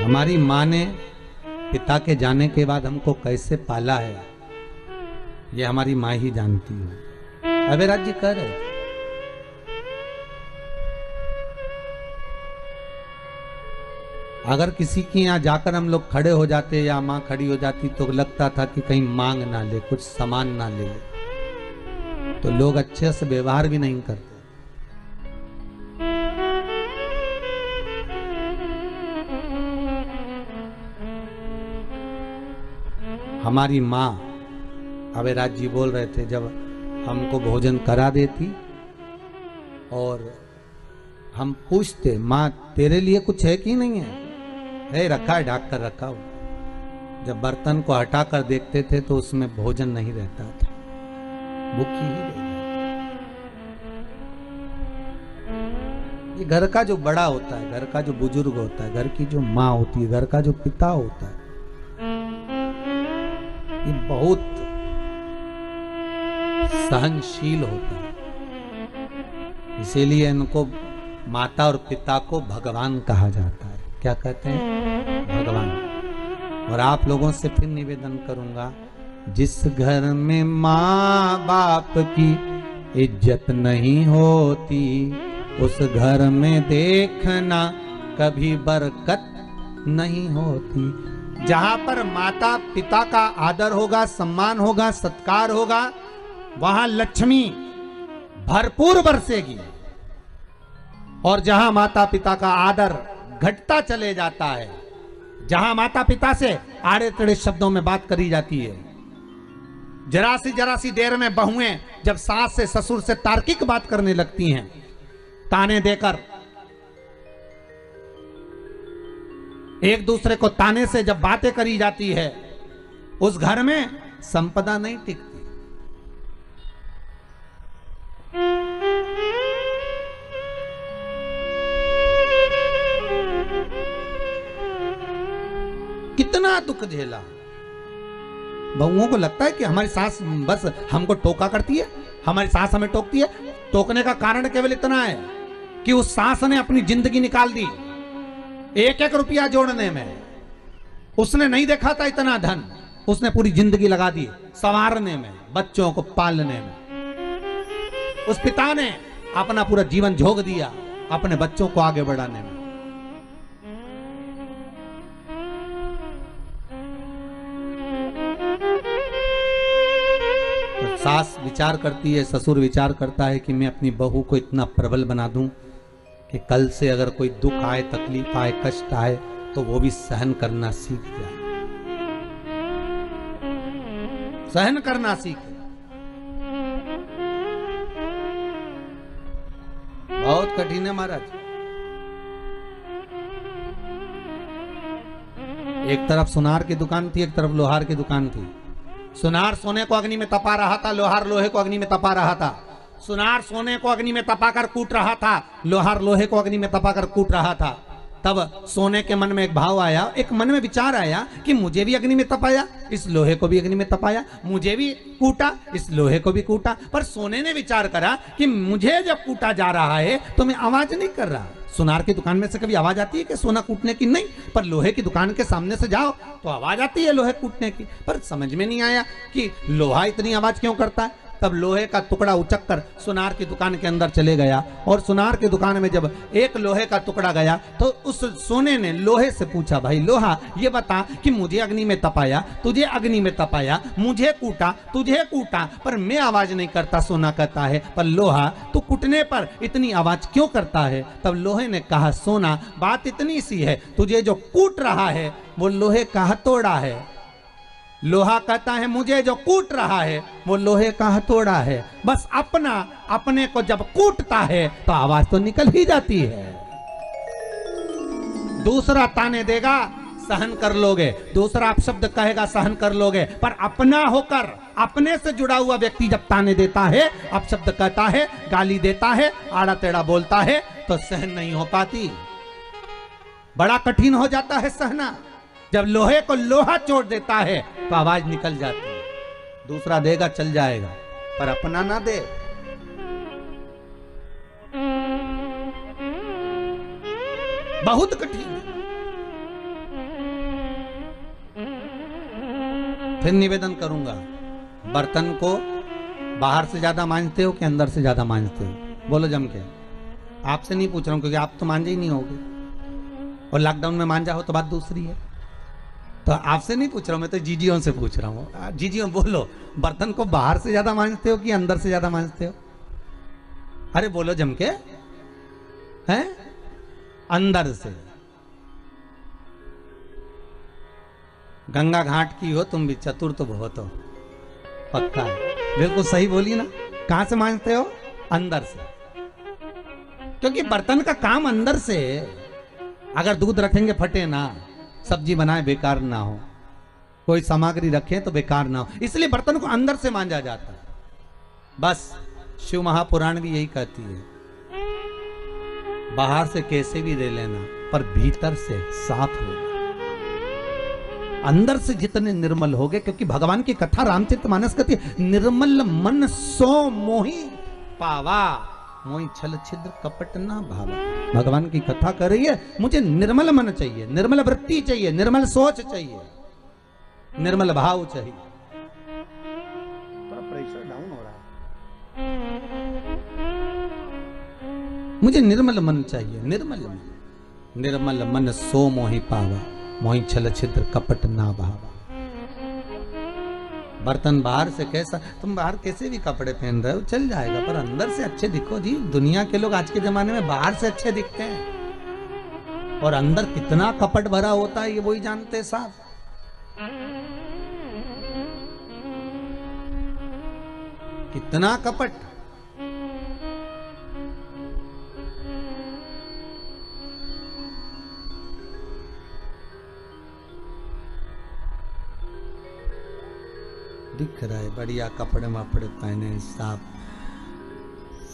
[SPEAKER 1] हमारी माँ ने पिता के जाने के बाद हमको कैसे पाला है ये हमारी माँ ही जानती है। अभयराज जी कह रहे थे अगर किसी के यहाँ जाकर हम लोग खड़े हो जाते या माँ खड़ी हो जाती तो लगता था कि कहीं मांग ना ले, कुछ सामान ना ले, तो लोग अच्छे से व्यवहार भी नहीं करते। हमारी माँ, अभयराज जी बोल रहे थे, जब हमको भोजन करा देती और हम पूछते माँ तेरे लिए कुछ है कि नहीं है? रखा है, ढाक कर रखा हो। जब बर्तन को हटाकर देखते थे तो उसमें भोजन नहीं रहता था, भूखी ही रह जाती। ये घर का जो बड़ा होता है, घर का जो बुजुर्ग होता है, घर की जो माँ होती है, घर का जो पिता होता है, ये बहुत सहनशील होता है। इसीलिए इनको माता और पिता को भगवान कहा जाता है। क्या कहते हैं? भगवान। और आप लोगों से फिर निवेदन करूंगा, जिस घर में माँ बाप की इज्जत नहीं होती, उस घर में देखना कभी बरकत नहीं होती। जहां पर माता पिता का आदर होगा, सम्मान होगा, सत्कार होगा, वहां लक्ष्मी भरपूर बरसेगी। और जहां माता पिता का आदर घटता चले जाता है, जहां माता पिता से आड़े टेढ़े शब्दों में बात करी जाती है, जरा सी देर में बहुएं जब सास से ससुर से तार्किक बात करने लगती हैं, ताने देकर एक दूसरे को ताने से जब बातें करी जाती है, उस घर में संपदा नहीं टिकती। कितना दुख झेला। बहुओं को लगता है कि हमारी सास बस हमको टोका करती है, हमारी सास हमें टोकती है। टोकने का कारण केवल इतना है कि उस सास ने अपनी जिंदगी निकाल दी एक एक रुपया जोड़ने में। उसने नहीं देखा था इतना धन, उसने पूरी जिंदगी लगा दी संवारने में, बच्चों को पालने में। उस पिता ने अपना पूरा जीवन झोंक दिया अपने बच्चों को आगे बढ़ाने में। तो सास विचार करती है, ससुर विचार करता है कि मैं अपनी बहू को इतना प्रबल बना दूं कि कल से अगर कोई दुख आए, तकलीफ आए, कष्ट आए तो वो भी सहन करना सीख जाए, सहन करना सीखे। बहुत कठिन है महाराज। एक तरफ सुनार की दुकान थी, एक तरफ लोहार की दुकान थी। सुनार सोने को अग्नि में तपा रहा था, लोहार लोहे को अग्नि में तपा रहा था। सुनार सोने को अग्नि में तपाकर कूट रहा था, लोहार लोहे को अग्नि में तपाकर कूट रहा था। तब सोने के मन में एक भाव आया, एक मन में विचार आया कि मुझे भी अग्नि में तपाया, इस लोहे को भी अग्नि में तपाया, मुझे भी कूटा, इस लोहे को भी कूटा। पर सोने ने विचार करा कि मुझे जब कूटा जा रहा है तो मैं आवाज नहीं कर रहा। सुनार की दुकान में से कभी आवाज आती है कि सोना कूटने की? नहीं। पर लोहे की दुकान के सामने से जाओ तो आवाज आती है लोहे कूटने की। पर समझ में नहीं आया कि लोहा इतनी आवाज क्यों करता है। तब लोहे का टुकड़ा उचक कर सुनार की दुकान के अंदर चले गया, और सुनार की दुकान में जब एक लोहे का टुकड़ा गया तो उस सोने ने लोहे से पूछा, भाई लोहा ये बता कि मुझे अग्नि में तपाया, तुझे अग्नि में तपाया, मुझे कूटा, तुझे कूटा, पर मैं आवाज नहीं करता। सोना कहता है, पर लोहा तू कूटने पर इतनी आवाज क्यों करता है? तब लोहे ने कहा, सोना बात इतनी सी है, तुझे जो कूट रहा है वो लोहे का हथौड़ा है। लोहा कहता है, मुझे जो कूट रहा है वो लोहे का हथौड़ा है। बस अपने को जब कूटता है तो आवाज तो निकल ही जाती है। दूसरा ताने देगा, सहन कर लोगे, दूसरा अपशब्द कहेगा, सहन कर लोगे, पर अपना होकर अपने से जुड़ा हुआ व्यक्ति जब ताने देता है, अपशब्द कहता है, गाली देता है, आड़ा टेढ़ा बोलता है, तो सहन नहीं हो पाती। बड़ा कठिन हो जाता है सहना। जब लोहे को लोहा चोट देता है तो आवाज निकल जाती है। दूसरा देगा चल जाएगा, पर अपना ना दे। बहुत कठिन है। फिर निवेदन करूंगा, बर्तन को बाहर से ज्यादा मांजते हो कि अंदर से ज्यादा मांजते हो? बोलो जम के। आपसे नहीं पूछ रहा हूं क्योंकि आप तो मांजे ही नहीं होगे, और लॉकडाउन में मांजा हो तो बात दूसरी है। तो आपसे नहीं पूछ रहा हूं, मैं तो जीजियों से पूछ रहा हूं। जीजियों बोलो, बर्तन को बाहर से ज्यादा मांजते हो कि अंदर से ज्यादा मांजते हो? अरे बोलो जम के। हैं? अंदर से। गंगा घाट की हो तुम भी, चतुर तो बहुत हो, पक्का है। बिल्कुल सही बोली ना। कहां से मांजते हो? अंदर से। क्योंकि बर्तन का काम अंदर से। अगर दूध रखेंगे फटे ना, सब्जी बनाए बेकार ना हो, कोई सामग्री रखें तो बेकार ना हो, इसलिए बर्तन को अंदर से मांजा जाता है। बस शिव महापुराण भी यही कहती है, बाहर से कैसे भी ले लेना पर भीतर से साफ हो, अंदर से जितने निर्मल हो गए। क्योंकि भगवान की कथा रामचरितमानस कहती है, निर्मल मन सो मोहि पावा, मोहि छल छिद्र कपट ना भावा। भगवान की कथा कर रही है, मुझे निर्मल मन चाहिए, निर्मल वृत्ति चाहिए, निर्मल सोच चाहिए, निर्मल भाव चाहिए। थोड़ा प्रेशर डाउन हो रहा है। मुझे निर्मल मन चाहिए, निर्मल मन। निर्मल मन सो मोहि पावा, मोहि छल छिद्र कपट ना भावा। बर्तन बाहर से कैसा, तुम बाहर कैसे भी कपड़े पहन रहे हो चल जाएगा, पर अंदर से अच्छे दिखो जी। दुनिया के लोग आज के जमाने में बाहर से अच्छे दिखते हैं और अंदर कितना कपट भरा होता है ये वही जानते हैं साहब। कितना कपट। दिख रहा है बढ़िया कपड़े वपड़े पहने, साफ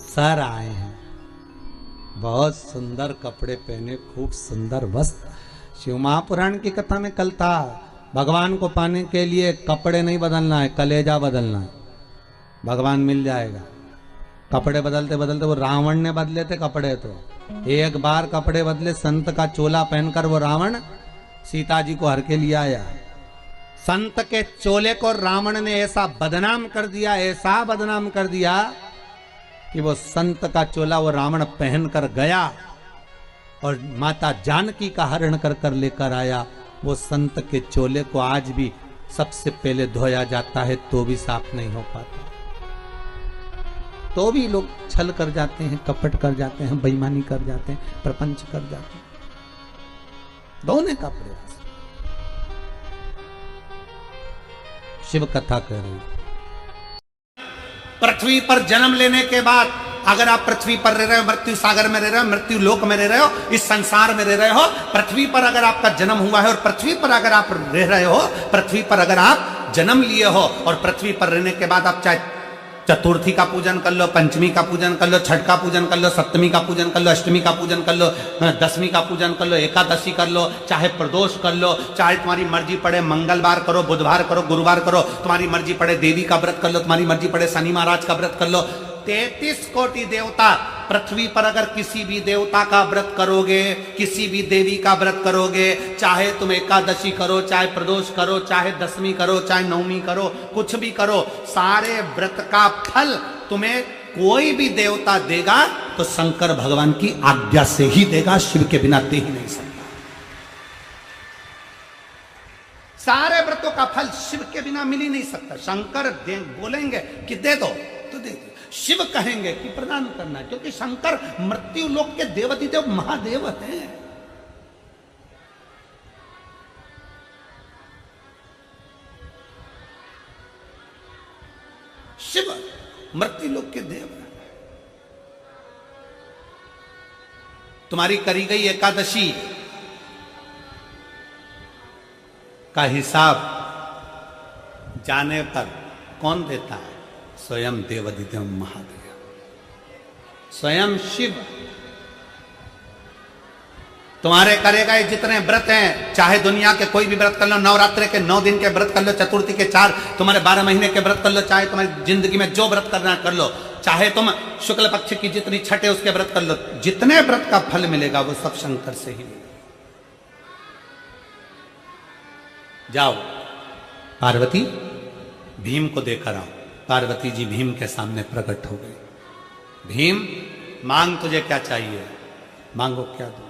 [SPEAKER 1] सर आए हैं, बहुत सुंदर कपड़े पहने, खूब सुंदर वस्त्र। शिव महापुराण की कथा में कल था, भगवान को पाने के लिए कपड़े नहीं बदलना है, कलेजा बदलना है, भगवान मिल जाएगा। कपड़े बदलते बदलते वो रावण ने बदले थे कपड़े, तो एक बार कपड़े बदले, संत का चोला पहनकर वो रावण सीता जी को हर के लिए आया। संत के चोले को रावण ने ऐसा बदनाम कर दिया, ऐसा बदनाम कर दिया कि वो संत का चोला वो रावण पहन कर गया और माता जानकी का हरण कर कर लेकर आया। वो संत के चोले को आज भी सबसे पहले धोया जाता है तो भी साफ नहीं हो पाता, तो भी लोग छल कर जाते हैं, कपट कर जाते हैं, बेईमानी कर जाते हैं, प्रपंच कर जाते हैं। धोने का प्रयास शिव कथा कर रही। पृथ्वी पर जन्म लेने के बाद अगर आप पृथ्वी पर रह रहे हो, मृत्यु सागर में रह रहे हो, मृत्यु लोक में रह रहे हो, इस संसार में रह रहे हो, पृथ्वी पर अगर आपका जन्म हुआ है और पृथ्वी पर अगर आप रह रहे हो, पृथ्वी पर अगर आप जन्म लिए हो और पृथ्वी पर रहने के बाद आप चाहे चतुर्थी का पूजन कर लो, पंचमी का पूजन कर लो, छठ का पूजन कर लो, सप्तमी का पूजन कर लो, अष्टमी का पूजन कर लो, दसवीं का पूजन कर लो, एकादशी कर लो, चाहे प्रदोष कर लो, चाहे तुम्हारी मर्जी पड़े मंगलवार करो, बुधवार करो, गुरुवार करो, तुम्हारी मर्जी पड़े देवी का व्रत कर लो, तुम्हारी मर्जी पड़े शनि महाराज का व्रत कर लो। 33 कोटि देवता पृथ्वी पर अगर किसी भी देवता का व्रत करोगे, किसी भी देवी का व्रत करोगे, चाहे तुम एकादशी करो, चाहे प्रदोष करो, चाहे दसवीं करो, चाहे नवमी करो, कुछ भी करो, सारे व्रत का फल तुम्हें कोई भी देवता देगा तो शंकर भगवान की आज्ञा से ही देगा, शिव के बिना दे ही नहीं सकता। सारे व्रतों का फल शिव के बिना मिल ही नहीं सकता। शंकर बोलेंगे कि दे दो तो दे दो, शिव कहेंगे कि प्रदान करना, क्योंकि शंकर मृत्यु लोक के देवतिदेव महादेव हैं। शिव मृत्यु लोक के देव हैं। तुम्हारी करी गई एकादशी का हिसाब जाने पर कौन देता है? स्वयं देवाधिदेव महादेव, स्वयं शिव। तुम्हारे करे गए जितने व्रत हैं, चाहे दुनिया के कोई भी व्रत कर लो, नवरात्रि के 9 दिन के व्रत कर लो, चतुर्थी के 4, तुम्हारे 12 महीने के व्रत कर लो, चाहे तुम्हारी जिंदगी में जो व्रत करना कर लो, चाहे तुम शुक्ल पक्ष की जितनी छठ है उसके व्रत कर लो, जितने व्रत का फल मिलेगा वो सब शंकर से ही मिलेगा। जाओ पार्वती भीम को देकर आओ। पार्वती जी भीम के सामने प्रकट हो गई। भीम मांग तुझे क्या चाहिए? मांगो, क्या दो,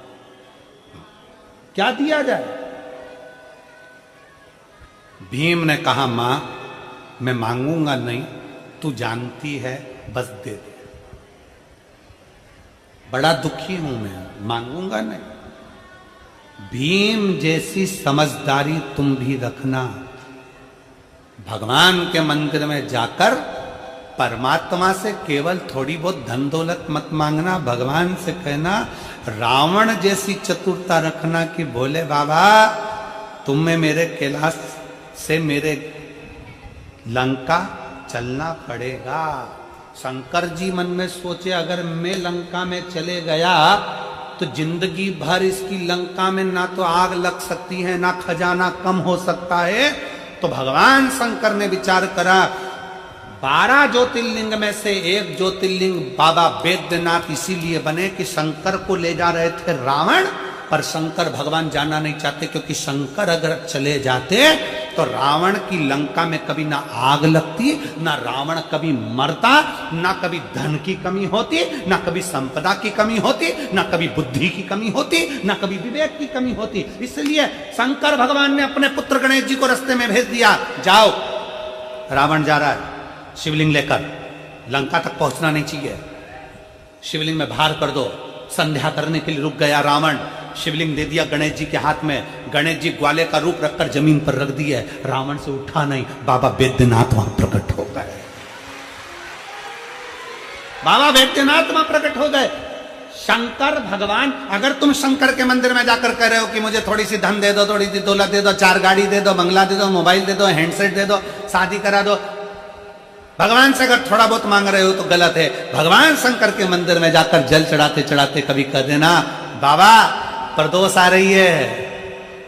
[SPEAKER 1] क्या दिया जाए? भीम ने कहा मां मैं मांगूंगा नहीं, तू जानती है, बस दे दे। बड़ा दुखी हूं मैं, मांगूंगा नहीं। भीम जैसी समझदारी तुम भी रखना। भगवान के मंदिर में जाकर परमात्मा से केवल थोड़ी बहुत धन दौलत मत मांगना, भगवान से कहना रावण जैसी चतुरता रखना कि भोले बाबा तुम में मेरे कैलाश से मेरे लंका चलना पड़ेगा। शंकर जी मन में सोचे, अगर मैं लंका में चले गया तो जिंदगी भर इसकी लंका में ना तो आग लग सकती है, ना खजाना कम हो सकता है। तो भगवान शंकर ने विचार करा, 12 ज्योतिर्लिंग में से एक ज्योतिर्लिंग बाबा बैद्यनाथ इसीलिए बने कि शंकर को ले जा रहे थे रावण, पर शंकर भगवान जाना नहीं चाहते, क्योंकि शंकर अगर चले जाते तो रावण की लंका में कभी ना आग लगती, ना रावण कभी मरता, ना कभी धन की कमी होती, ना कभी संपदा की कमी होती, ना कभी बुद्धि की कमी होती, ना कभी विवेक की कमी होती। इसलिए शंकर भगवान ने अपने पुत्र गणेश जी को रास्ते में भेज दिया, जाओ रावण जा रहा है शिवलिंग लेकर, लंका तक पहुंचना नहीं चाहिए, शिवलिंग में भार कर दो। संध्या करने के लिए रुक गया रावण, शिवलिंग दे दिया गणेश जी के हाथ में, गणेश जी ग्वाले का रूप रखकर जमीन पर रख दिए, रावण से उठा नहीं, बाबा बैद्यनाथ वहां प्रकट हो गए, बाबा बैद्यनाथ वहां प्रकट हो गए। शंकर भगवान, अगर तुम शंकर के मंदिर में जाकर कह रहे हो कि मुझे थोड़ी सी धन दे दो, थोड़ी सी दौलत दे दो, 4 गाड़ी दे दो, बंगला दे दो, मोबाइल दे दो, हैंडसेट दे दो, शादी करा दो, भगवान से अगर थोड़ा बहुत मांग रहे हो तो गलत है। भगवान शंकर के मंदिर में जाकर जल चढ़ाते चढ़ाते कभी कह देना, बाबा प्रदोष आ रही है,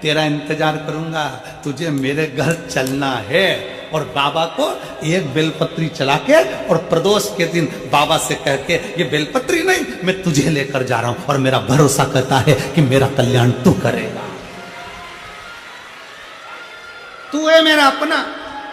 [SPEAKER 1] तेरा इंतजार करूंगा, तुझे मेरे घर चलना है। और बाबा को एक बेलपत्री चला के और प्रदोष के दिन बाबा से कह के, ये बेलपत्री नहीं, मैं तुझे लेकर जा रहा हूं और मेरा भरोसा कहता है कि मेरा कल्याण तू करेगा, तू है मेरा अपना,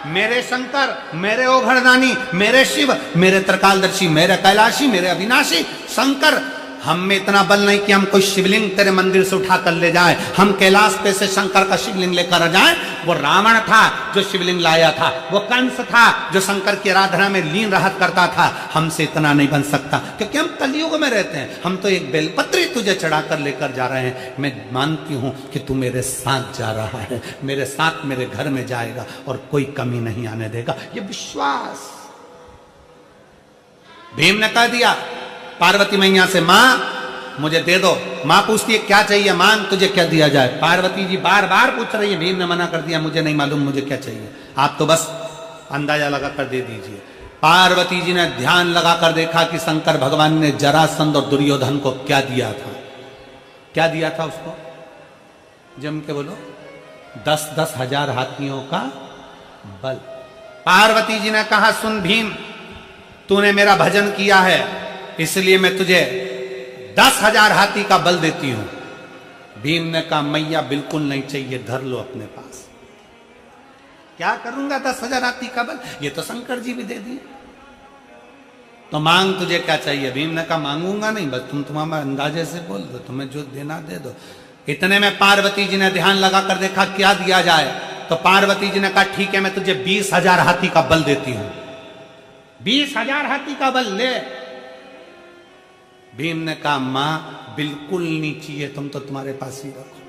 [SPEAKER 1] मेरे शंकर, मेरे ओघड़दानी, मेरे शिव, मेरे त्रिकालदर्शी, मेरे कैलाशी, मेरे अविनाशी शंकर। हम में इतना बल नहीं कि हम कोई शिवलिंग तेरे मंदिर से उठा कर ले जाए, हम कैलाश पे से शंकर का शिवलिंग लेकर आ जाए। वो रावण था जो शिवलिंग लाया था, वो कंस था जो शंकर की आराधना में लीन रहत करता था, हमसे इतना नहीं बन सकता, क्योंकि हम कलयुग में रहते हैं। हम तो एक बेलपत्री तुझे चढ़ाकर लेकर जा रहे हैं, मैं मानती हूं कि तू मेरे साथ जा रहा है, मेरे साथ मेरे घर में जाएगा और कोई कमी नहीं आने देगा, ये विश्वास। भीम ने कह दिया पार्वती मैया से, मां मुझे दे दो। मां पूछती है क्या चाहिए, मांग तुझे क्या दिया जाए। पार्वती जी बार बार पूछ रही है, भीम ने मना कर दिया, मुझे नहीं मालूम मुझे क्या चाहिए, आप तो बस अंदाजा लगा कर दे दीजिए। पार्वती जी ने ध्यान लगाकर देखा कि शंकर भगवान ने जरासंध और दुर्योधन को क्या दिया था। क्या दिया था उसको, जम के बोलो, 10-10 हजार हाथियों का बल। पार्वती जी ने कहा, सुन भीम, तूने मेरा भजन किया है, इसलिए मैं तुझे 10,000 हाथी का बल देती हूं। भीम ने कहा, मैया बिल्कुल नहीं चाहिए, धर लो अपने पास। क्या करूंगा 10,000 हाथी का बल, ये तो शंकर जी भी दे दिए, तो मांग तुझे क्या चाहिए। भीम ने कहा, मांगूंगा नहीं, बस तुम तुम्हारे अंदाजे से बोल दो, तुम्हें जो देना दे दो। इतने में पार्वती जी ने ध्यान लगाकर देखा क्या दिया जाए, तो पार्वती जी ने कहा, ठीक है मैं तुझे 20,000 हाथी का बल देती हूं। 20,000 हाथी का बल ले। भीम ने कहा, मां बिल्कुल नहीं चाहिए, तुम तो तुम्हारे पास ही रखो,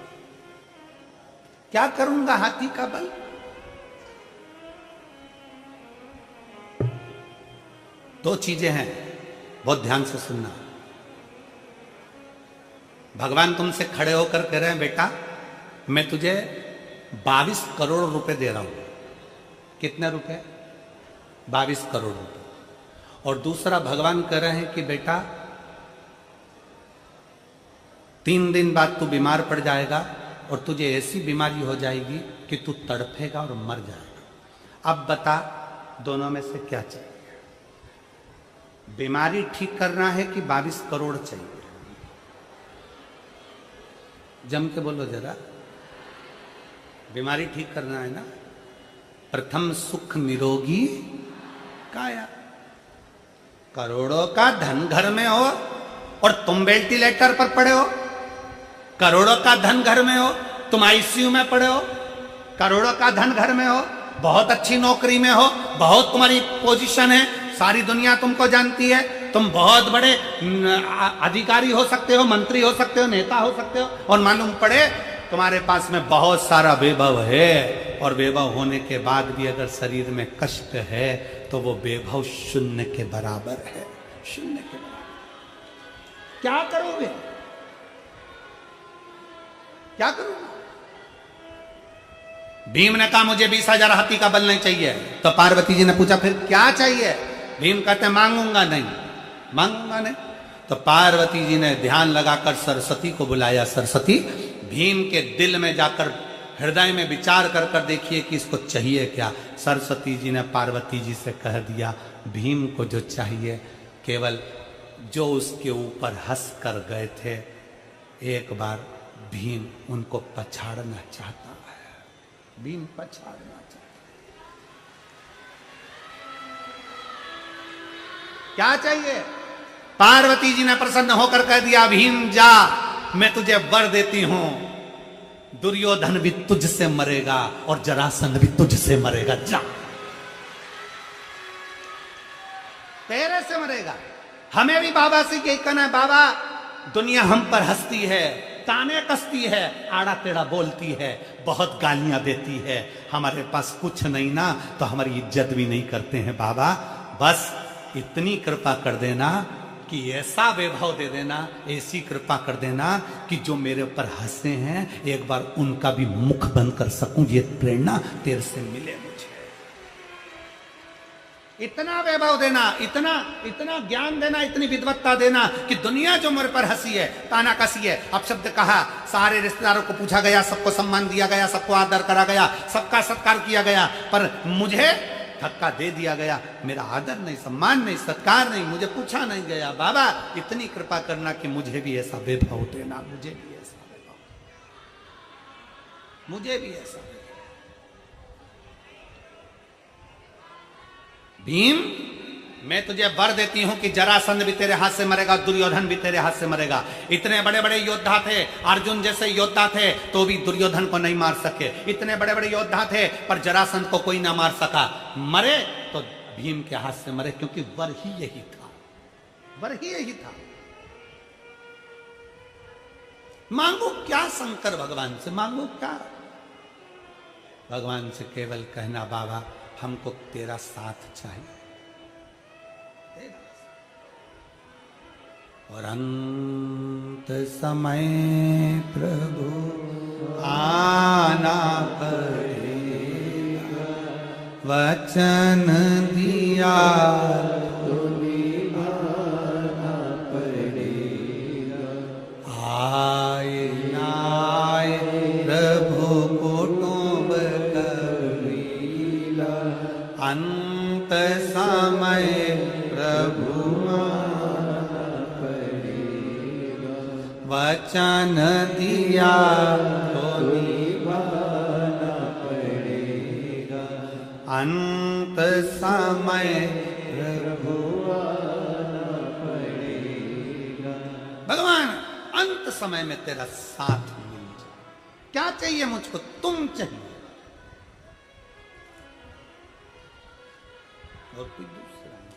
[SPEAKER 1] क्या करूंगा हाथी का बल। दो चीजें हैं, बहुत ध्यान से सुनना। भगवान तुमसे खड़े होकर कह रहे हैं, बेटा मैं तुझे 22 करोड़ रुपए दे रहा हूं। कितने रुपए, 22 करोड़ रुपए। और दूसरा भगवान कह रहे हैं कि बेटा 3 दिन बाद तू बीमार पड़ जाएगा और तुझे ऐसी बीमारी हो जाएगी कि तू तड़फेगा और मर जाएगा। अब बता दोनों में से क्या चाहिए, बीमारी ठीक करना है कि 22 करोड़ चाहिए। जम के बोलो जरा, बीमारी ठीक करना है ना। प्रथम सुख निरोगी काया। करोड़ों का धन घर में हो और तुम वेंटिलेटर पर पड़े हो, करोड़ों का धन घर में हो, तुम आईसीयू में पड़े हो, करोड़ों का धन घर में हो, बहुत अच्छी नौकरी में हो, बहुत तुम्हारी पोजीशन है, सारी दुनिया तुमको जानती है, तुम बहुत बड़े अधिकारी हो सकते हो, मंत्री हो सकते हो, नेता हो सकते हो, और मालूम पड़े तुम्हारे पास में बहुत सारा वैभव है, और वैभव होने के बाद भी अगर शरीर में कष्ट है तो वो वैभव शून्य के बराबर है, शून्य के बराबर। क्या करोगे, क्या करोगे। भीम ने कहा मुझे 20,000 हाथी का बल नहीं चाहिए। तो पार्वती जी ने पूछा फिर क्या चाहिए? भीम कहते मांगूंगा नहीं, मांगूंगा नहीं। तो पार्वती जी ने ध्यान लगाकर सरस्वती को बुलाया। सरस्वती, भीम के दिल में जाकर हृदय में विचार कर कर देखिए कि इसको चाहिए क्या। सरस्वती जी ने पार्वती जी से कह दिया, भीम को जो चाहिए केवल जो उसके ऊपर हंस कर गए थे, एक बार भीम उनको पछाड़ना चाहता है। भीम पछाड़ना चाहता है। क्या चाहिए? पार्वती जी ने प्रसन्न होकर कह दिया, भीम जा, मैं तुझे वर देती हूं, दुर्योधन भी तुझसे मरेगा और जरासंध भी तुझसे मरेगा। जा, तेरे से मरेगा। हमें भी बाबा से यही कहना है, बाबा दुनिया हम पर हंसती है, ताने कसती है, आड़ा टेढ़ा बोलती है, बहुत गालियां देती है, हमारे पास कुछ नहीं ना तो हमारी इज्जत भी नहीं करते हैं। बाबा बस इतनी कृपा कर देना कि ऐसा वैभव दे देना, ऐसी कृपा कर देना कि जो मेरे ऊपर हंसे हैं एक बार उनका भी मुख बंद कर सकूं। ये प्रेरणा तेरे से मिले मुझे। इतना वैभव देना, इतना इतना ज्ञान देना, इतनी विद्वत्ता देना कि दुनिया जो मेरे पर हंसी है, ताना कसी है। अब शब्द कहा, सारे रिश्तेदारों को पूछा गया, सबको सम्मान दिया गया, सबको आदर करा गया, सबका सत्कार किया गया, पर मुझे धक्का दे दिया गया। मेरा आदर नहीं, सम्मान नहीं, सत्कार नहीं, मुझे पूछा नहीं गया। बाबा इतनी कृपा करना कि मुझे भी ऐसा वैभव देना, मुझे भी ऐसा वैभव, मुझे भी ऐसा। भीम, मैं तुझे वर देती हूं कि जरासंध भी तेरे हाथ से मरेगा, दुर्योधन भी तेरे हाथ से मरेगा। इतने बड़े बड़े योद्धा थे, अर्जुन जैसे योद्धा थे तो भी दुर्योधन को नहीं मार सके। इतने बड़े बड़े योद्धा थे पर जरासंध को कोई ना मार सका। मरे तो भीम के हाथ से मरे, क्योंकि वर ही यही था, वर ही यही था। मांगो क्या शंकर भगवान से? मांगो क्या? भगवान से केवल कहना, बाबा हमको तेरा साथ चाहिए। और अंत समय प्रभु आना पड़ेगा, वचन दिया तो निभाना पड़ेगा। आए नाए प्रभु कुटुंब कबीला, अंत समय प्रभु वचन दिया तो निभाना पड़ेगा। अंत समय प्रभु आना पड़ेगा। भगवान अंत समय में तेरा साथ मिल जाए। क्या चाहिए मुझको? तुम चाहिए और कोई दूसरा नहीं।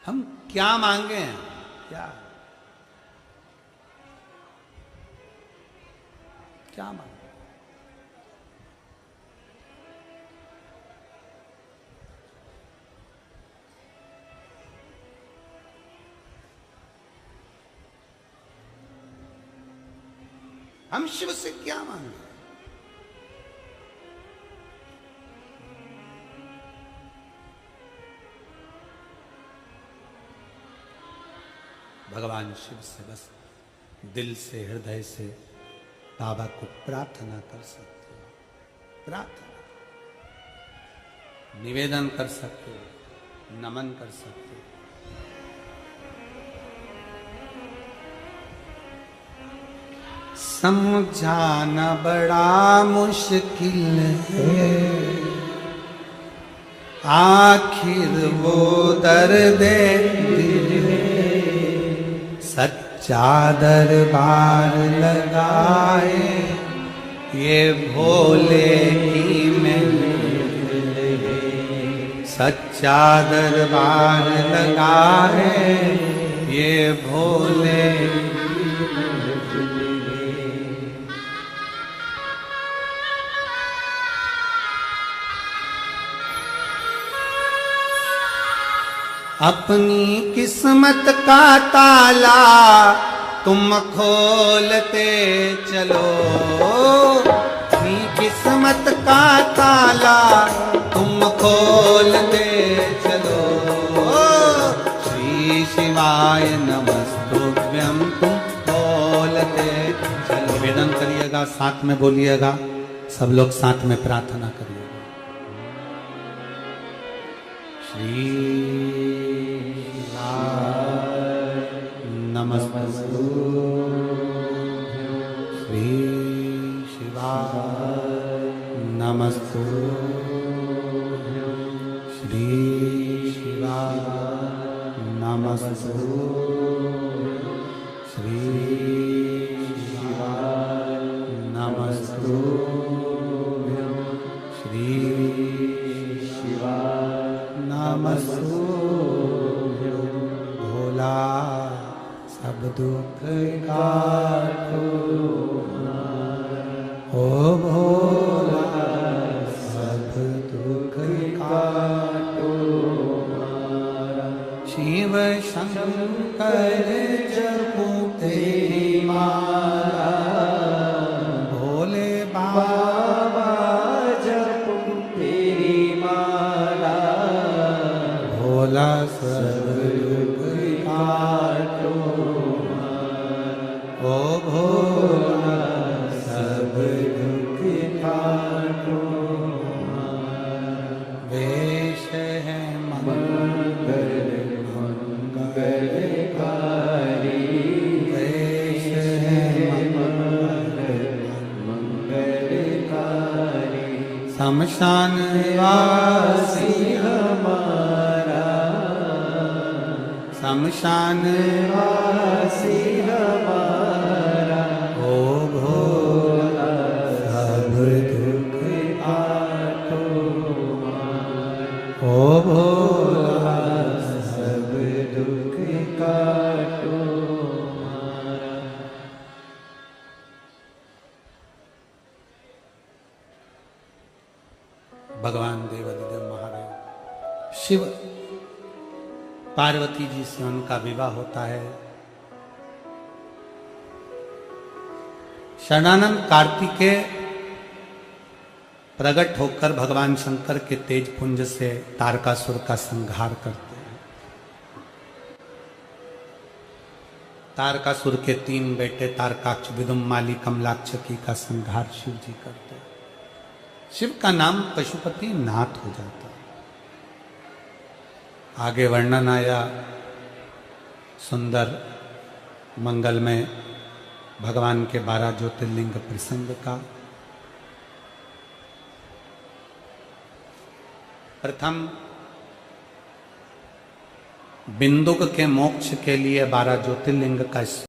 [SPEAKER 1] हम क्या मांगे हैं? क्या क्या मांगे? हम शिव से क्या मांगे? भगवान शिव से बस दिल से, हृदय से बाबा को प्रार्थना कर सकते हो, प्रार्थना निवेदन कर सकते हो, नमन कर सकते हो। समझाना बड़ा मुश्किल है, आखिर वो दर्द दिल सच्चा दरबार लगाए, ये भोले की महफिल है। सच्चा दरबार लगाए, ये भोले अपनी किस्मत का ताला तुम खोलते चलो अपनी किस्मत का ताला, तुम खोलते चलो। श्री शिवाय नमस्तुभ्यं, तुम खोलते चलो। निवेदन करिएगा, साथ में बोलिएगा, सब लोग साथ में प्रार्थना करिएगा। श्री नमस्तु श्री शिवाय नमस्तु श्री शिवाय नमस्तु श्री शिवाय नमस्तु श्री शिवाय नमस्तु। भोला सब दुख काटो, ओ भोला सब दुख काटो। शिव शंकर जपो तेरी माला, भोले बाबा जपो तेरी माला। भोला सब दुख काटो, ओ भोला सब दुख काटो। वेश है मंगल मंगलकारी, वेश है मंगल मंगलकारी। शमशान वासी हमारा, शमशान वासी हमारा। ओ भोला सब दुख काटो, ओ भोला सब दुख काटो। भगवान देवादिदेव महादेव शिव पार्वती जी से उनका विवाह होता है। शरणानंद कार्तिकेय प्रकट होकर भगवान शंकर के तेज पुंज से तारकासुर का संहार करते हैं। तारकासुर के 3 बेटे तारकाक्ष, विदुम्माली, कमलाक्षकी का संहार शिव जी करते हैं। शिव का नाम पशुपति नाथ हो जाता है। आगे वर्णन आया सुंदर मंगल में भगवान के 12 ज्योतिर्लिंग प्रसंग का। प्रथम बिंदुक के मोक्ष के लिए 12 ज्योतिर्लिंग का